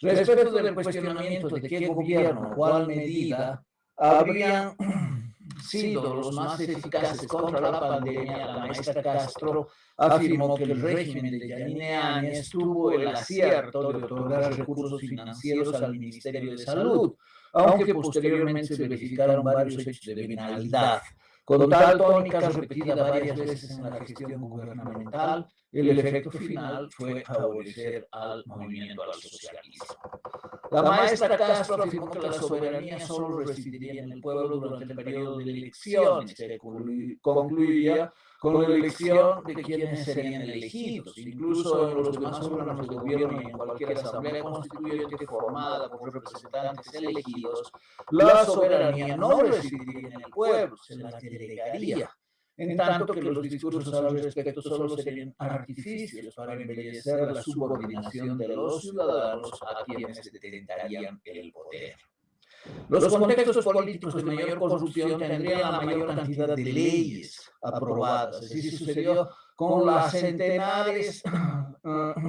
[SPEAKER 3] Respecto del cuestionamiento de qué gobierno o cuál medida habrían sido los más eficaces contra la pandemia, la maestra Castro afirmó que el régimen de Yanine Áñez tuvo el acierto de otorgar recursos financieros al Ministerio de Salud, aunque posteriormente se verificaron varios hechos de venalidad. Con tal tónica repetida varias veces en la gestión gubernamental, el efecto final fue favorecer al movimiento al socialismo. La maestra Castro afirmó que la soberanía solo residiría en el pueblo durante el periodo de elecciones, que concluiría con la elección de quienes serían elegidos. Incluso en los demás órganos de gobierno y en cualquier asamblea constituyente formada por representantes elegidos, la soberanía no residiría en el pueblo, se la delegaría. En tanto que los discursos al respecto solo serían artificios para embellecer la subordinación de los ciudadanos a quienes detentarían el poder. Los contextos políticos de mayor corrupción tendrían la mayor cantidad de leyes aprobadas. Así sucedió con las centenares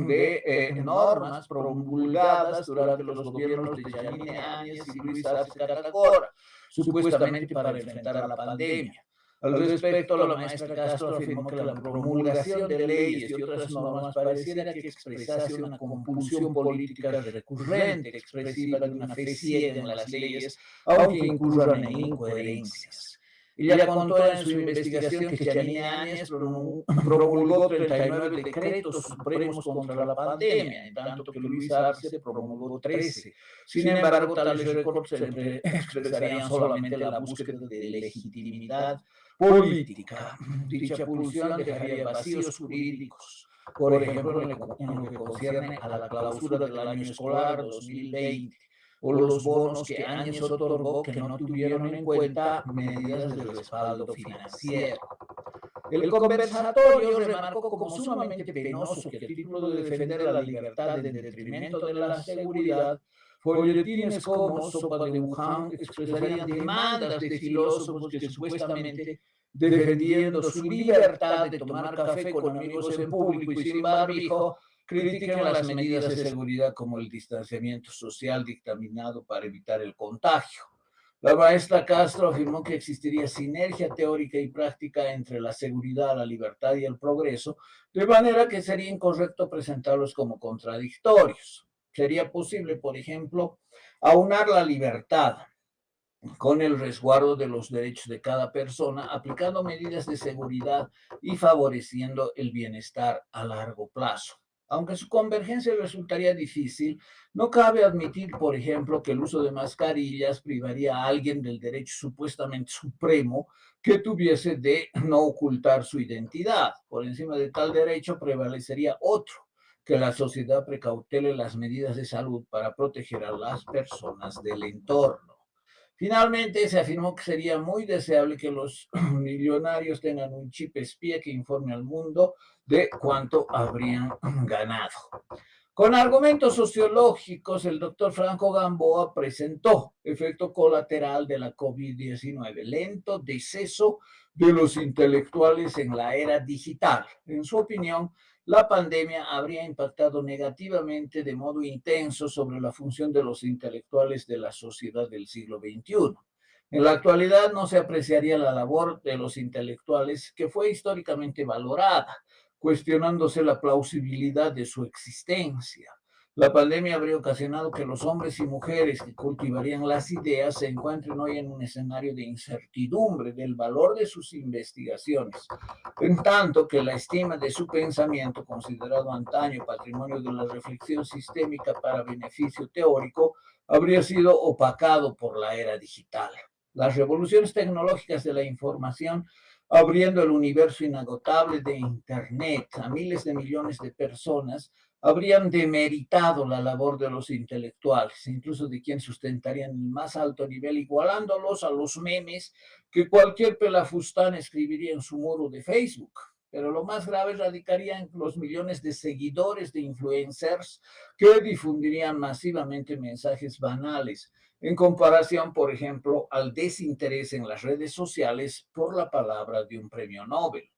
[SPEAKER 3] de normas promulgadas durante los gobiernos de Yanine Áñez y Luis Arce Catacora, supuestamente para enfrentar a la pandemia. Al respecto, la maestra Castro afirmó que la promulgación de leyes y otras normas pareciera que expresase una compulsión política recurrente, expresiva de una fe ciega en las leyes, aunque incurran en incoherencias. Ella contó en su investigación que Yanine Áñez promulgó 39 decretos supremos contra la pandemia, en tanto que Luis Arce promulgó 13. Sin embargo, tales récords siempre expresarían solamente la búsqueda de legitimidad política. Dicha pulsión dejaría vacíos jurídicos. Por ejemplo, en lo que concierne a la clausura del año escolar 2020, o los bonos que Áñez otorgó que no tuvieron en cuenta medidas de respaldo financiero. El conversatorio remarcó como sumamente penoso que a título de defender la libertad en detrimento de la seguridad, folletines como Sopa de Wuhan expresarían demandas de filósofos que supuestamente, defendiendo su libertad de tomar café con amigos en público y sin barbijo, critican las medidas de seguridad como el distanciamiento social dictaminado para evitar el contagio. La maestra Castro afirmó que existiría sinergia teórica y práctica entre la seguridad, la libertad y el progreso, de manera que sería incorrecto presentarlos como contradictorios. Sería posible, por ejemplo, aunar la libertad, con el resguardo de los derechos de cada persona, aplicando medidas de seguridad y favoreciendo el bienestar a largo plazo. Aunque su convergencia resultaría difícil, no cabe admitir, por ejemplo, que el uso de mascarillas privaría a alguien del derecho supuestamente supremo que tuviese de no ocultar su identidad. Por encima de tal derecho prevalecería otro, que la sociedad precautele las medidas de salud para proteger a las personas del entorno. Finalmente, se afirmó que sería muy deseable que los millonarios tengan un chip espía que informe al mundo de cuánto habrían ganado. Con argumentos sociológicos, el doctor Franco Gamboa presentó efecto colateral de la COVID-19, lento deceso de los intelectuales en la era digital. En su opinión, la pandemia habría impactado negativamente de modo intenso sobre la función de los intelectuales de la sociedad del siglo XXI. En la actualidad no se apreciaría la labor de los intelectuales que fue históricamente valorada, cuestionándose la plausibilidad de su existencia. La pandemia habría ocasionado que los hombres y mujeres que cultivarían las ideas se encuentren hoy en un escenario de incertidumbre del valor de sus investigaciones, en tanto que la estima de su pensamiento, considerado antaño patrimonio de la reflexión sistémica para beneficio teórico, habría sido opacado por la era digital. Las revoluciones tecnológicas de la información, abriendo el universo inagotable de Internet a miles de millones de personas, habrían demeritado la labor de los intelectuales, incluso de quienes sustentarían el más alto nivel, igualándolos a los memes que cualquier pelafustán escribiría en su muro de Facebook. Pero lo más grave radicaría en los millones de seguidores de influencers que difundirían masivamente mensajes banales, en comparación, por ejemplo, al desinterés en las redes sociales por la palabra de un premio Nobel.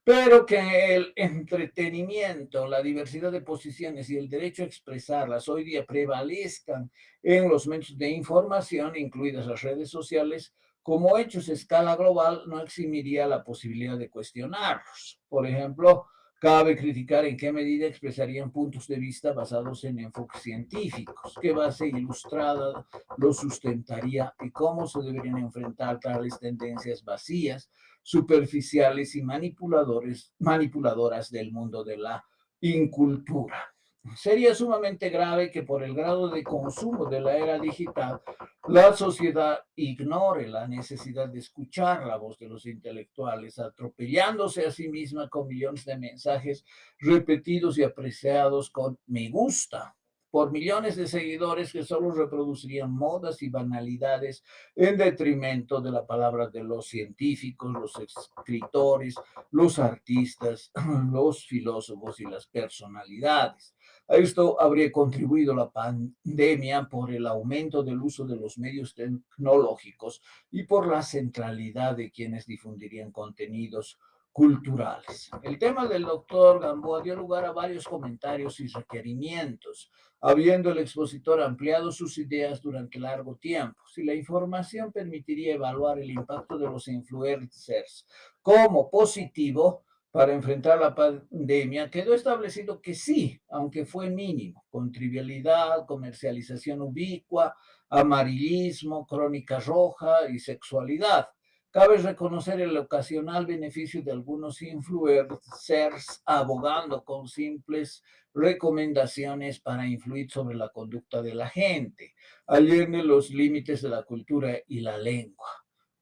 [SPEAKER 3] Pero que el entretenimiento, la diversidad de posiciones y el derecho a expresarlas hoy día prevalezcan en los medios de información, incluidas las redes sociales, como hechos a escala global, no eximiría la posibilidad de cuestionarlos. Por ejemplo, cabe criticar en qué medida expresarían puntos de vista basados en enfoques científicos, qué base ilustrada los sustentaría y cómo se deberían enfrentar tales tendencias vacías, superficiales y manipuladoras del mundo de la incultura. Sería sumamente grave que por el grado de consumo de la era digital, la sociedad ignore la necesidad de escuchar la voz de los intelectuales, atropellándose a sí misma con millones de mensajes repetidos y apreciados con me gusta por millones de seguidores que solo reproducirían modas y banalidades en detrimento de la palabra de los científicos, los escritores, los artistas, los filósofos y las personalidades. A esto habría contribuido la pandemia por el aumento del uso de los medios tecnológicos y por la centralidad de quienes difundirían contenidos culturales. El tema del doctor Gamboa dio lugar a varios comentarios y requerimientos, habiendo el expositor ampliado sus ideas durante largo tiempo. Si la información permitiría evaluar el impacto de los influencers como positivo para enfrentar la pandemia, quedó establecido que sí, aunque fue mínimo, con trivialidad, comercialización ubicua, amarillismo, crónica roja y sexualidad. Cabe reconocer el ocasional beneficio de algunos influencers abogando con simples recomendaciones para influir sobre la conducta de la gente, allende los límites de la cultura y la lengua.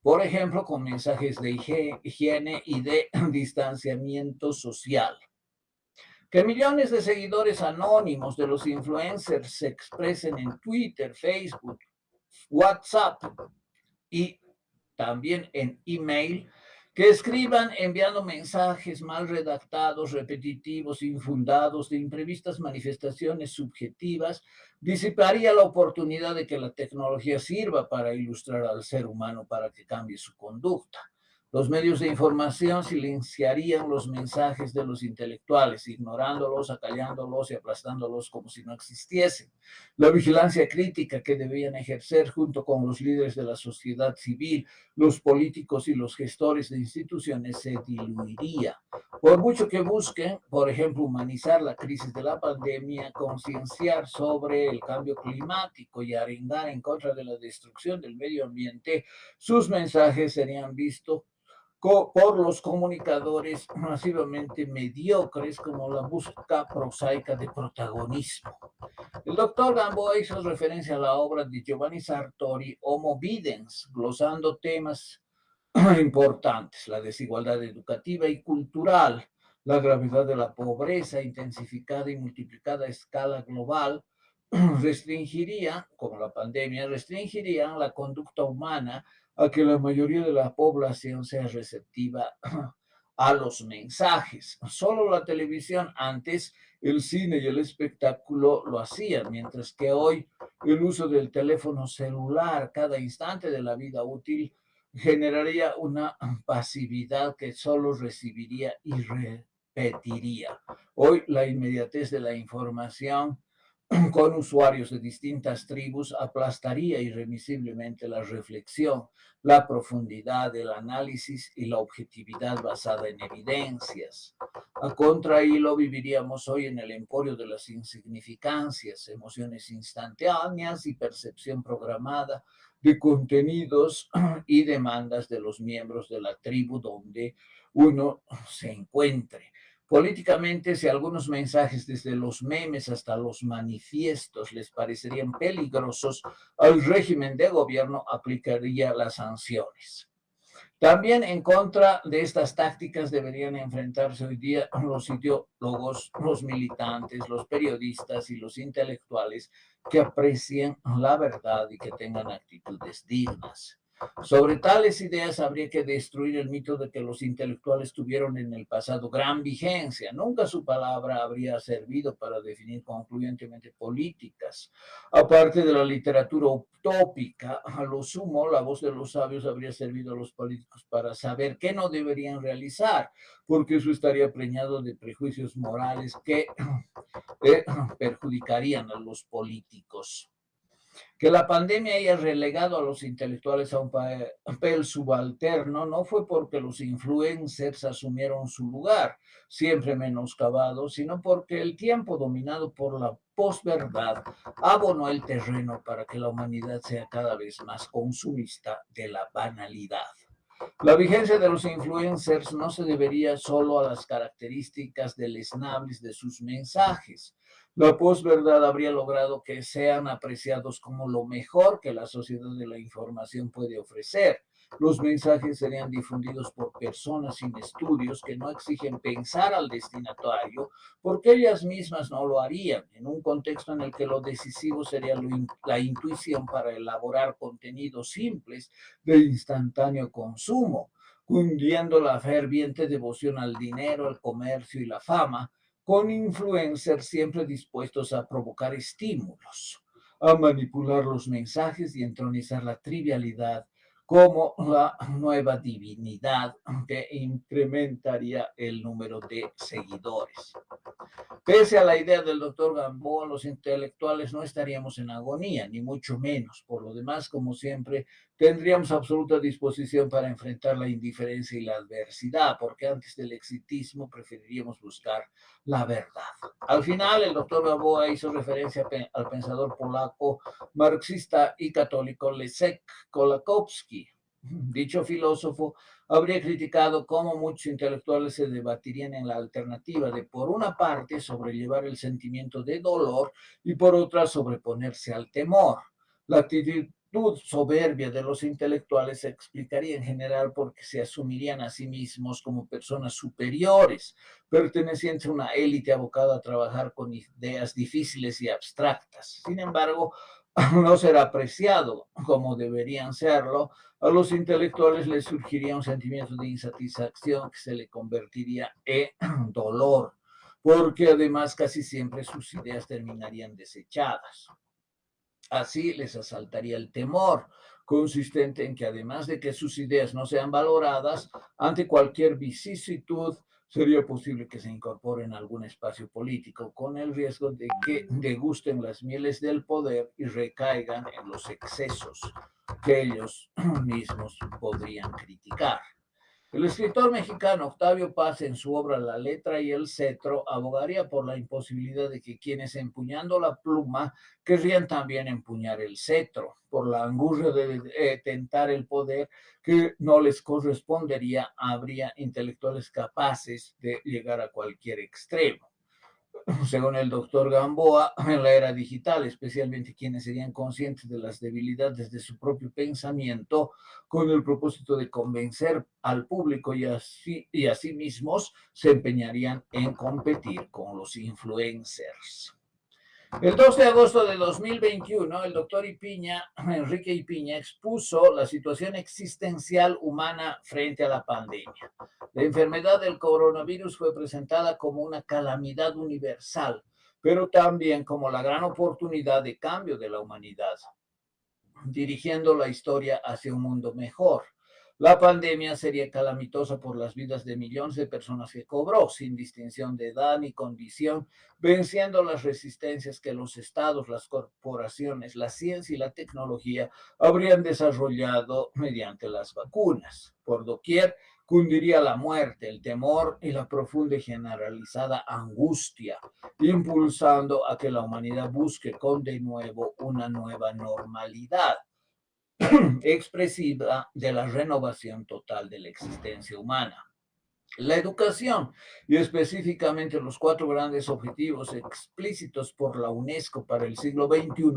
[SPEAKER 3] Por ejemplo, con mensajes de higiene y de distanciamiento social. Que millones de seguidores anónimos de los influencers se expresen en Twitter, Facebook, WhatsApp y también en email, que escriban enviando mensajes mal redactados, repetitivos, infundados, de imprevistas manifestaciones subjetivas, disiparía la oportunidad de que la tecnología sirva para ilustrar al ser humano para que cambie su conducta. Los medios de información silenciarían los mensajes de los intelectuales, ignorándolos, acallándolos y aplastándolos como si no existiesen. La vigilancia crítica que debían ejercer junto con los líderes de la sociedad civil, los políticos y los gestores de instituciones se diluiría. Por mucho que busquen, por ejemplo, humanizar la crisis de la pandemia, concienciar sobre el cambio climático y arengar en contra de la destrucción del medio ambiente, sus mensajes serían vistos por los comunicadores masivamente mediocres como la búsqueda prosaica de protagonismo. El doctor Gamboa hizo referencia a la obra de Giovanni Sartori, Homo Videns, glosando temas importantes: la desigualdad educativa y cultural, la gravedad de la pobreza intensificada y multiplicada a escala global, restringiría, como la pandemia, restringirían la conducta humana a que la mayoría de la población sea receptiva a los mensajes. Solo la televisión antes, el cine y el espectáculo lo hacían, mientras que hoy el uso del teléfono celular cada instante de la vida útil generaría una pasividad que solo recibiría y repetiría. Hoy la inmediatez de la información con usuarios de distintas tribus aplastaría irremisiblemente la reflexión, la profundidad del análisis y la objetividad basada en evidencias. A contrahilo, viviríamos hoy en el emporio de las insignificancias, emociones instantáneas y percepción programada de contenidos y demandas de los miembros de la tribu donde uno se encuentre. Políticamente, si algunos mensajes, desde los memes hasta los manifiestos, les parecerían peligrosos, al régimen de gobierno aplicaría las sanciones. También en contra de estas tácticas deberían enfrentarse hoy día los ideólogos, los militantes, los periodistas y los intelectuales que aprecien la verdad y que tengan actitudes dignas. Sobre tales ideas habría que destruir el mito de que los intelectuales tuvieron en el pasado gran vigencia. Nunca su palabra habría servido para definir concluyentemente políticas. Aparte de la literatura utópica, a lo sumo, la voz de los sabios habría servido a los políticos para saber qué no deberían realizar, porque eso estaría preñado de prejuicios morales que perjudicarían a los políticos. Que la pandemia haya relegado a los intelectuales a un papel subalterno no fue porque los influencers asumieron su lugar, siempre menoscabado, sino porque el tiempo, dominado por la posverdad, abonó el terreno para que la humanidad sea cada vez más consumista de la banalidad. La vigencia de los influencers no se debería solo a las características deleznables de sus mensajes. La posverdad habría logrado que sean apreciados como lo mejor que la sociedad de la información puede ofrecer. Los mensajes serían difundidos por personas sin estudios que no exigen pensar al destinatario porque ellas mismas no lo harían, en un contexto en el que lo decisivo sería la intuición para elaborar contenidos simples de instantáneo consumo, cundiendo la ferviente devoción al dinero, al comercio y la fama, con influencers siempre dispuestos a provocar estímulos, a manipular los mensajes y entronizar la trivialidad como la nueva divinidad que incrementaría el número de seguidores. Pese a la idea del doctor Gamboa, los intelectuales no estaríamos en agonía, ni mucho menos. Por lo demás, como siempre, tendríamos absoluta disposición para enfrentar la indiferencia y la adversidad, porque antes del exitismo preferiríamos buscar la verdad. Al final, el doctor Gamboa hizo referencia al pensador polaco, marxista y católico Leszek Kolakowski. Dicho filósofo habría criticado cómo muchos intelectuales se debatirían en la alternativa de, por una parte, sobrellevar el sentimiento de dolor y por otra, sobreponerse al temor. La actitud soberbia de los intelectuales se explicaría en general porque se asumirían a sí mismos como personas superiores, pertenecientes a una élite abocada a trabajar con ideas difíciles y abstractas. Sin embargo, no será apreciado como deberían serlo. A los intelectuales les surgiría un sentimiento de insatisfacción que se le convertiría en dolor, porque además casi siempre sus ideas terminarían desechadas. Así les asaltaría el temor, consistente en que además de que sus ideas no sean valoradas, ante cualquier vicisitud sería posible que se incorporen a algún espacio político con el riesgo de que degusten las mieles del poder y recaigan en los excesos que ellos mismos podrían criticar. El escritor mexicano Octavio Paz, en su obra La letra y el cetro, abogaría por la imposibilidad de que quienes empuñando la pluma querrían también empuñar el cetro, por la angustia de tentar el poder que no les correspondería, habría intelectuales capaces de llegar a cualquier extremo. Según el doctor Gamboa, en la era digital, especialmente quienes serían conscientes de las debilidades de su propio pensamiento, con el propósito de convencer al público y a sí mismos, se empeñarían en competir con los influencers. El 2 de agosto de 2021, el doctor Enrique Ipiña, expuso la situación existencial humana frente a la pandemia. La enfermedad del coronavirus fue presentada como una calamidad universal, pero también como la gran oportunidad de cambio de la humanidad, dirigiendo la historia hacia un mundo mejor. La pandemia sería calamitosa por las vidas de millones de personas que cobró, sin distinción de edad ni condición, venciendo las resistencias que los estados, las corporaciones, la ciencia y la tecnología habrían desarrollado mediante las vacunas. Por doquier cundiría la muerte, el temor y la profunda y generalizada angustia, impulsando a que la humanidad busque con de nuevo una nueva normalidad expresiva de la renovación total de la existencia humana. La educación, y específicamente los 4 grandes objetivos explícitos por la UNESCO para el siglo XXI,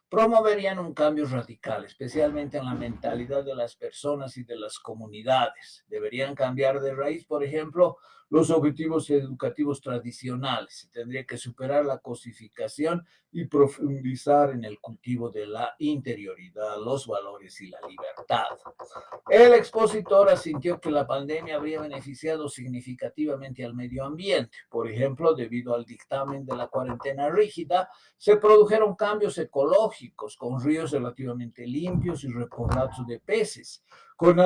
[SPEAKER 3] promoverían un cambio radical, especialmente en la mentalidad de las personas y de las comunidades. Deberían cambiar de raíz, por ejemplo, los objetivos educativos tradicionales. Se tendría que superar la cosificación y profundizar en el cultivo de la interioridad, los valores y la libertad. El expositor asintió que la pandemia habría beneficiado significativamente al medio ambiente. Por ejemplo, debido al dictamen de la cuarentena rígida, se produjeron cambios ecológicos, con ríos relativamente limpios y repoblados de peces, con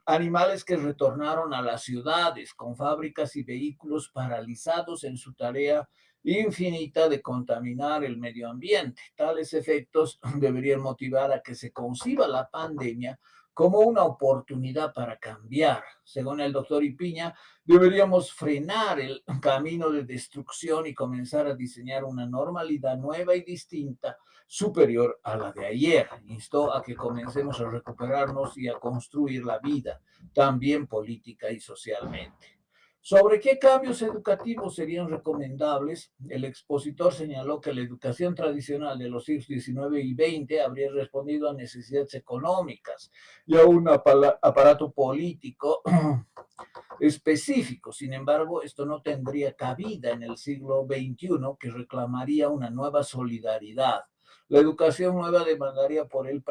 [SPEAKER 3] animales que retornaron a las ciudades, con fábricas y vehículos paralizados en su tarea infinita de contaminar el medio ambiente. Tales efectos deberían motivar a que se conciba la pandemia como una oportunidad para cambiar. Según el doctor Ipiña, deberíamos frenar el camino de destrucción y comenzar a diseñar una normalidad nueva y distinta, superior a la de ayer. Instó a que comencemos a recuperarnos y a construir la vida, también política y socialmente. Sobre qué cambios educativos serían recomendables, el expositor señaló que la educación tradicional de los siglos XIX y XX habría respondido a necesidades económicas y a un aparato político específico. Sin embargo, esto no tendría cabida en el siglo XXI, que reclamaría una nueva solidaridad. La educación nueva demandada por el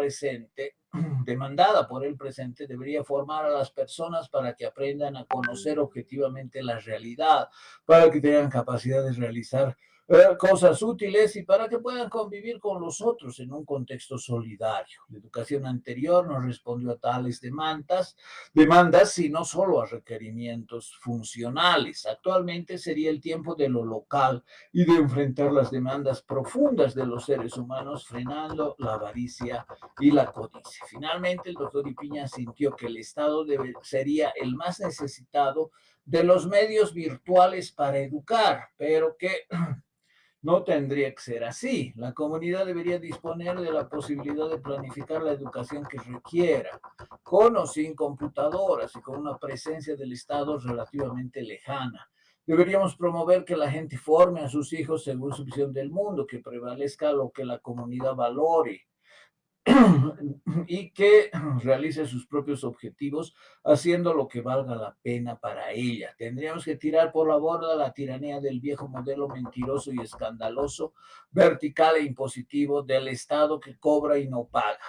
[SPEAKER 3] presente, debería formar a las personas para que aprendan a conocer objetivamente la realidad, para que tengan capacidad de realizar cosas útiles y para que puedan convivir con los otros en un contexto solidario. La educación anterior no respondió a tales demandas, sino solo a requerimientos funcionales. Actualmente sería el tiempo de lo local y de enfrentar las demandas profundas de los seres humanos, frenando la avaricia y la codicia. Finalmente, el doctor Ipiña sintió que el Estado sería el más necesitado de los medios virtuales para educar, pero que no tendría que ser así. La comunidad debería disponer de la posibilidad de planificar la educación que requiera, con o sin computadoras y con una presencia del Estado relativamente lejana. Deberíamos promover que la gente forme a sus hijos según su visión del mundo, que prevalezca lo que la comunidad valore y que realice sus propios objetivos haciendo lo que valga la pena para ella. Tendríamos que tirar por la borda la tiranía del viejo modelo mentiroso y escandaloso, vertical e impositivo del Estado que cobra y no paga.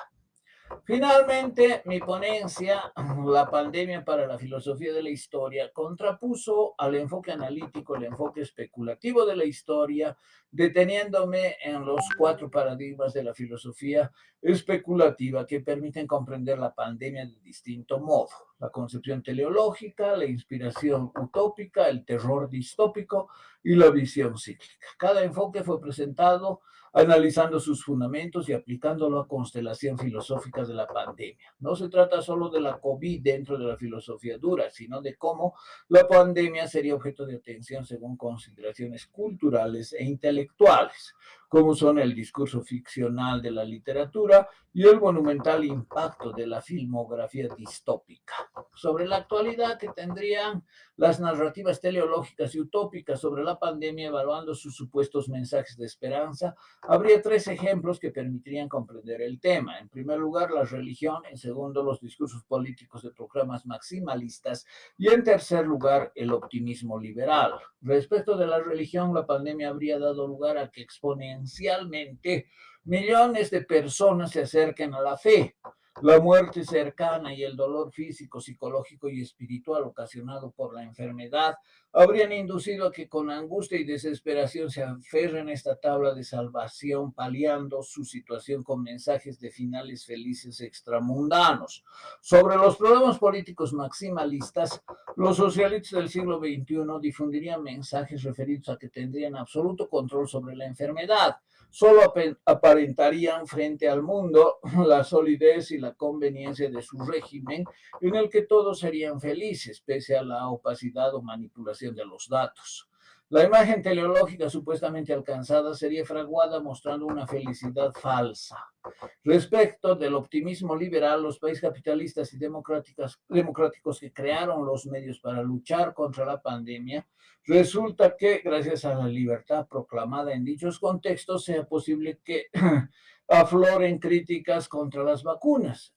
[SPEAKER 3] Finalmente, mi ponencia, La pandemia para la filosofía de la historia, contrapuso al enfoque analítico, el enfoque especulativo de la historia, deteniéndome en los 4 paradigmas de la filosofía especulativa que permiten comprender la pandemia de distinto modo: la concepción teleológica, la inspiración utópica, el terror distópico y la visión cíclica. Cada enfoque fue presentado analizando sus fundamentos y aplicándolo a constelación filosófica de la pandemia. No se trata solo de la COVID dentro de la filosofía dura, sino de cómo la pandemia sería objeto de atención según consideraciones culturales e intelectuales, como son el discurso ficcional de la literatura y el monumental impacto de la filmografía distópica. Sobre la actualidad que tendrían las narrativas teleológicas y utópicas sobre la pandemia, evaluando sus supuestos mensajes de esperanza, habría 3 ejemplos que permitirían comprender el tema. En primer lugar, la religión; en segundo, los discursos políticos de programas maximalistas; y en tercer lugar, el optimismo liberal. Respecto de la religión, la pandemia habría dado lugar a que exponencialmente millones de personas se acerquen a la fe. La muerte cercana y el dolor físico, psicológico y espiritual ocasionado por la enfermedad habrían inducido a que con angustia y desesperación se aferren a esta tabla de salvación, paliando su situación con mensajes de finales felices extramundanos. Sobre los problemas políticos maximalistas, los socialistas del siglo XXI difundirían mensajes referidos a que tendrían absoluto control sobre la enfermedad. Solo aparentarían frente al mundo la solidez y la conveniencia de su régimen, en el que todos serían felices, pese a la opacidad o manipulación de los datos. La imagen teleológica supuestamente alcanzada sería fraguada mostrando una felicidad falsa. Respecto del optimismo liberal, los países capitalistas y democráticos que crearon los medios para luchar contra la pandemia, resulta que, gracias a la libertad proclamada en dichos contextos, sea posible que afloren críticas contra las vacunas,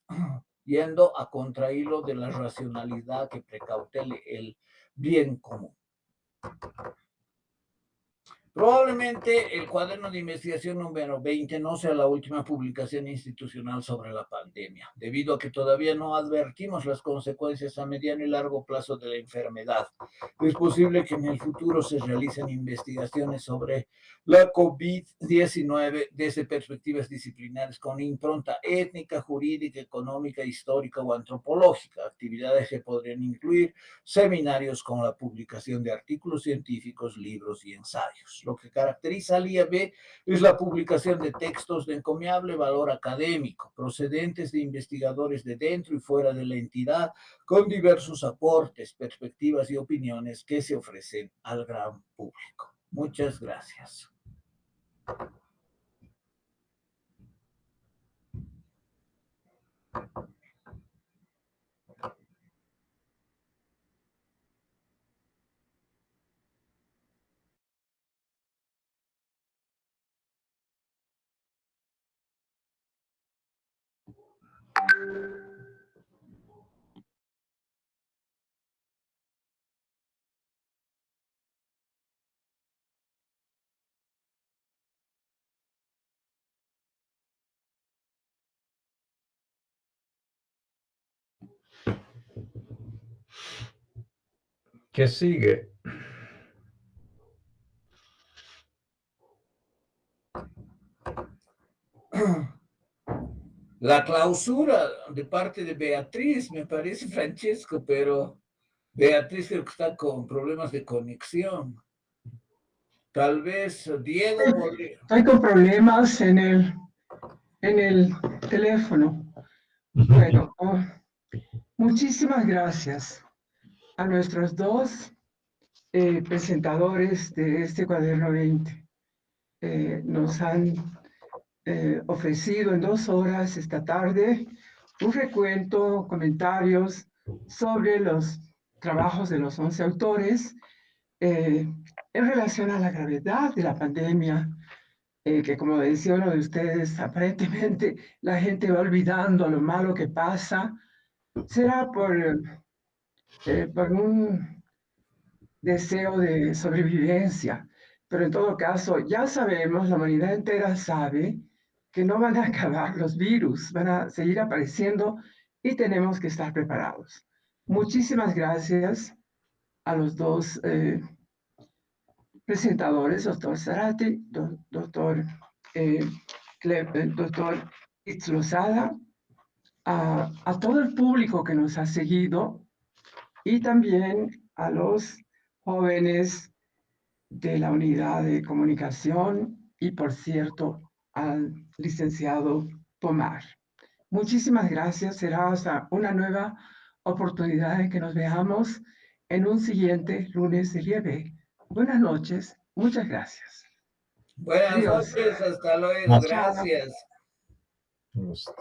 [SPEAKER 3] yendo a contrahilo de la racionalidad que precautele el bien común. Probablemente el cuaderno de investigación número 20 no sea la última publicación institucional sobre la pandemia, debido a que todavía no advertimos las consecuencias a mediano y largo plazo de la enfermedad. Es posible que en el futuro se realicen investigaciones sobre la COVID-19 desde perspectivas disciplinares con impronta étnica, jurídica, económica, histórica o antropológica, actividades que podrían incluir seminarios con la publicación de artículos científicos, libros y ensayos. Lo que caracteriza al IAB es la publicación de textos de encomiable valor académico, procedentes de investigadores de dentro y fuera de la entidad, con diversos aportes, perspectivas y opiniones que se ofrecen al gran público. Muchas gracias.
[SPEAKER 2] ¿Qué sigue?
[SPEAKER 3] La clausura de parte de Beatriz, me parece, Francesco, pero Beatriz creo que está con problemas de conexión. Tal vez Diego podría...
[SPEAKER 1] Estoy con problemas en el teléfono. Bueno, muchísimas gracias a nuestros dos presentadores de este cuaderno 20. Nos han ofrecido en 2 horas esta tarde un recuento, comentarios sobre los trabajos de los 11 autores en relación a la gravedad de la pandemia, que como decía uno de ustedes, aparentemente la gente va olvidando lo malo que pasa. Será por un deseo de sobrevivencia, pero en todo caso ya sabemos, la humanidad entera sabe que no van a acabar los virus, van a seguir apareciendo y tenemos que estar preparados. Muchísimas gracias a los dos presentadores, doctor Zarate, doctor doctor Itz Lozada, a todo el público que nos ha seguido y también a los jóvenes de la unidad de comunicación y, por cierto, al licenciado Pomar. Muchísimas gracias. Será hasta una nueva oportunidad en que nos veamos en un siguiente lunes de IEB. Buenas noches. Muchas gracias.
[SPEAKER 3] Buenas
[SPEAKER 1] Adiós.
[SPEAKER 3] noches. Hasta luego.
[SPEAKER 2] Chao.
[SPEAKER 3] Gracias.
[SPEAKER 2] Gusto.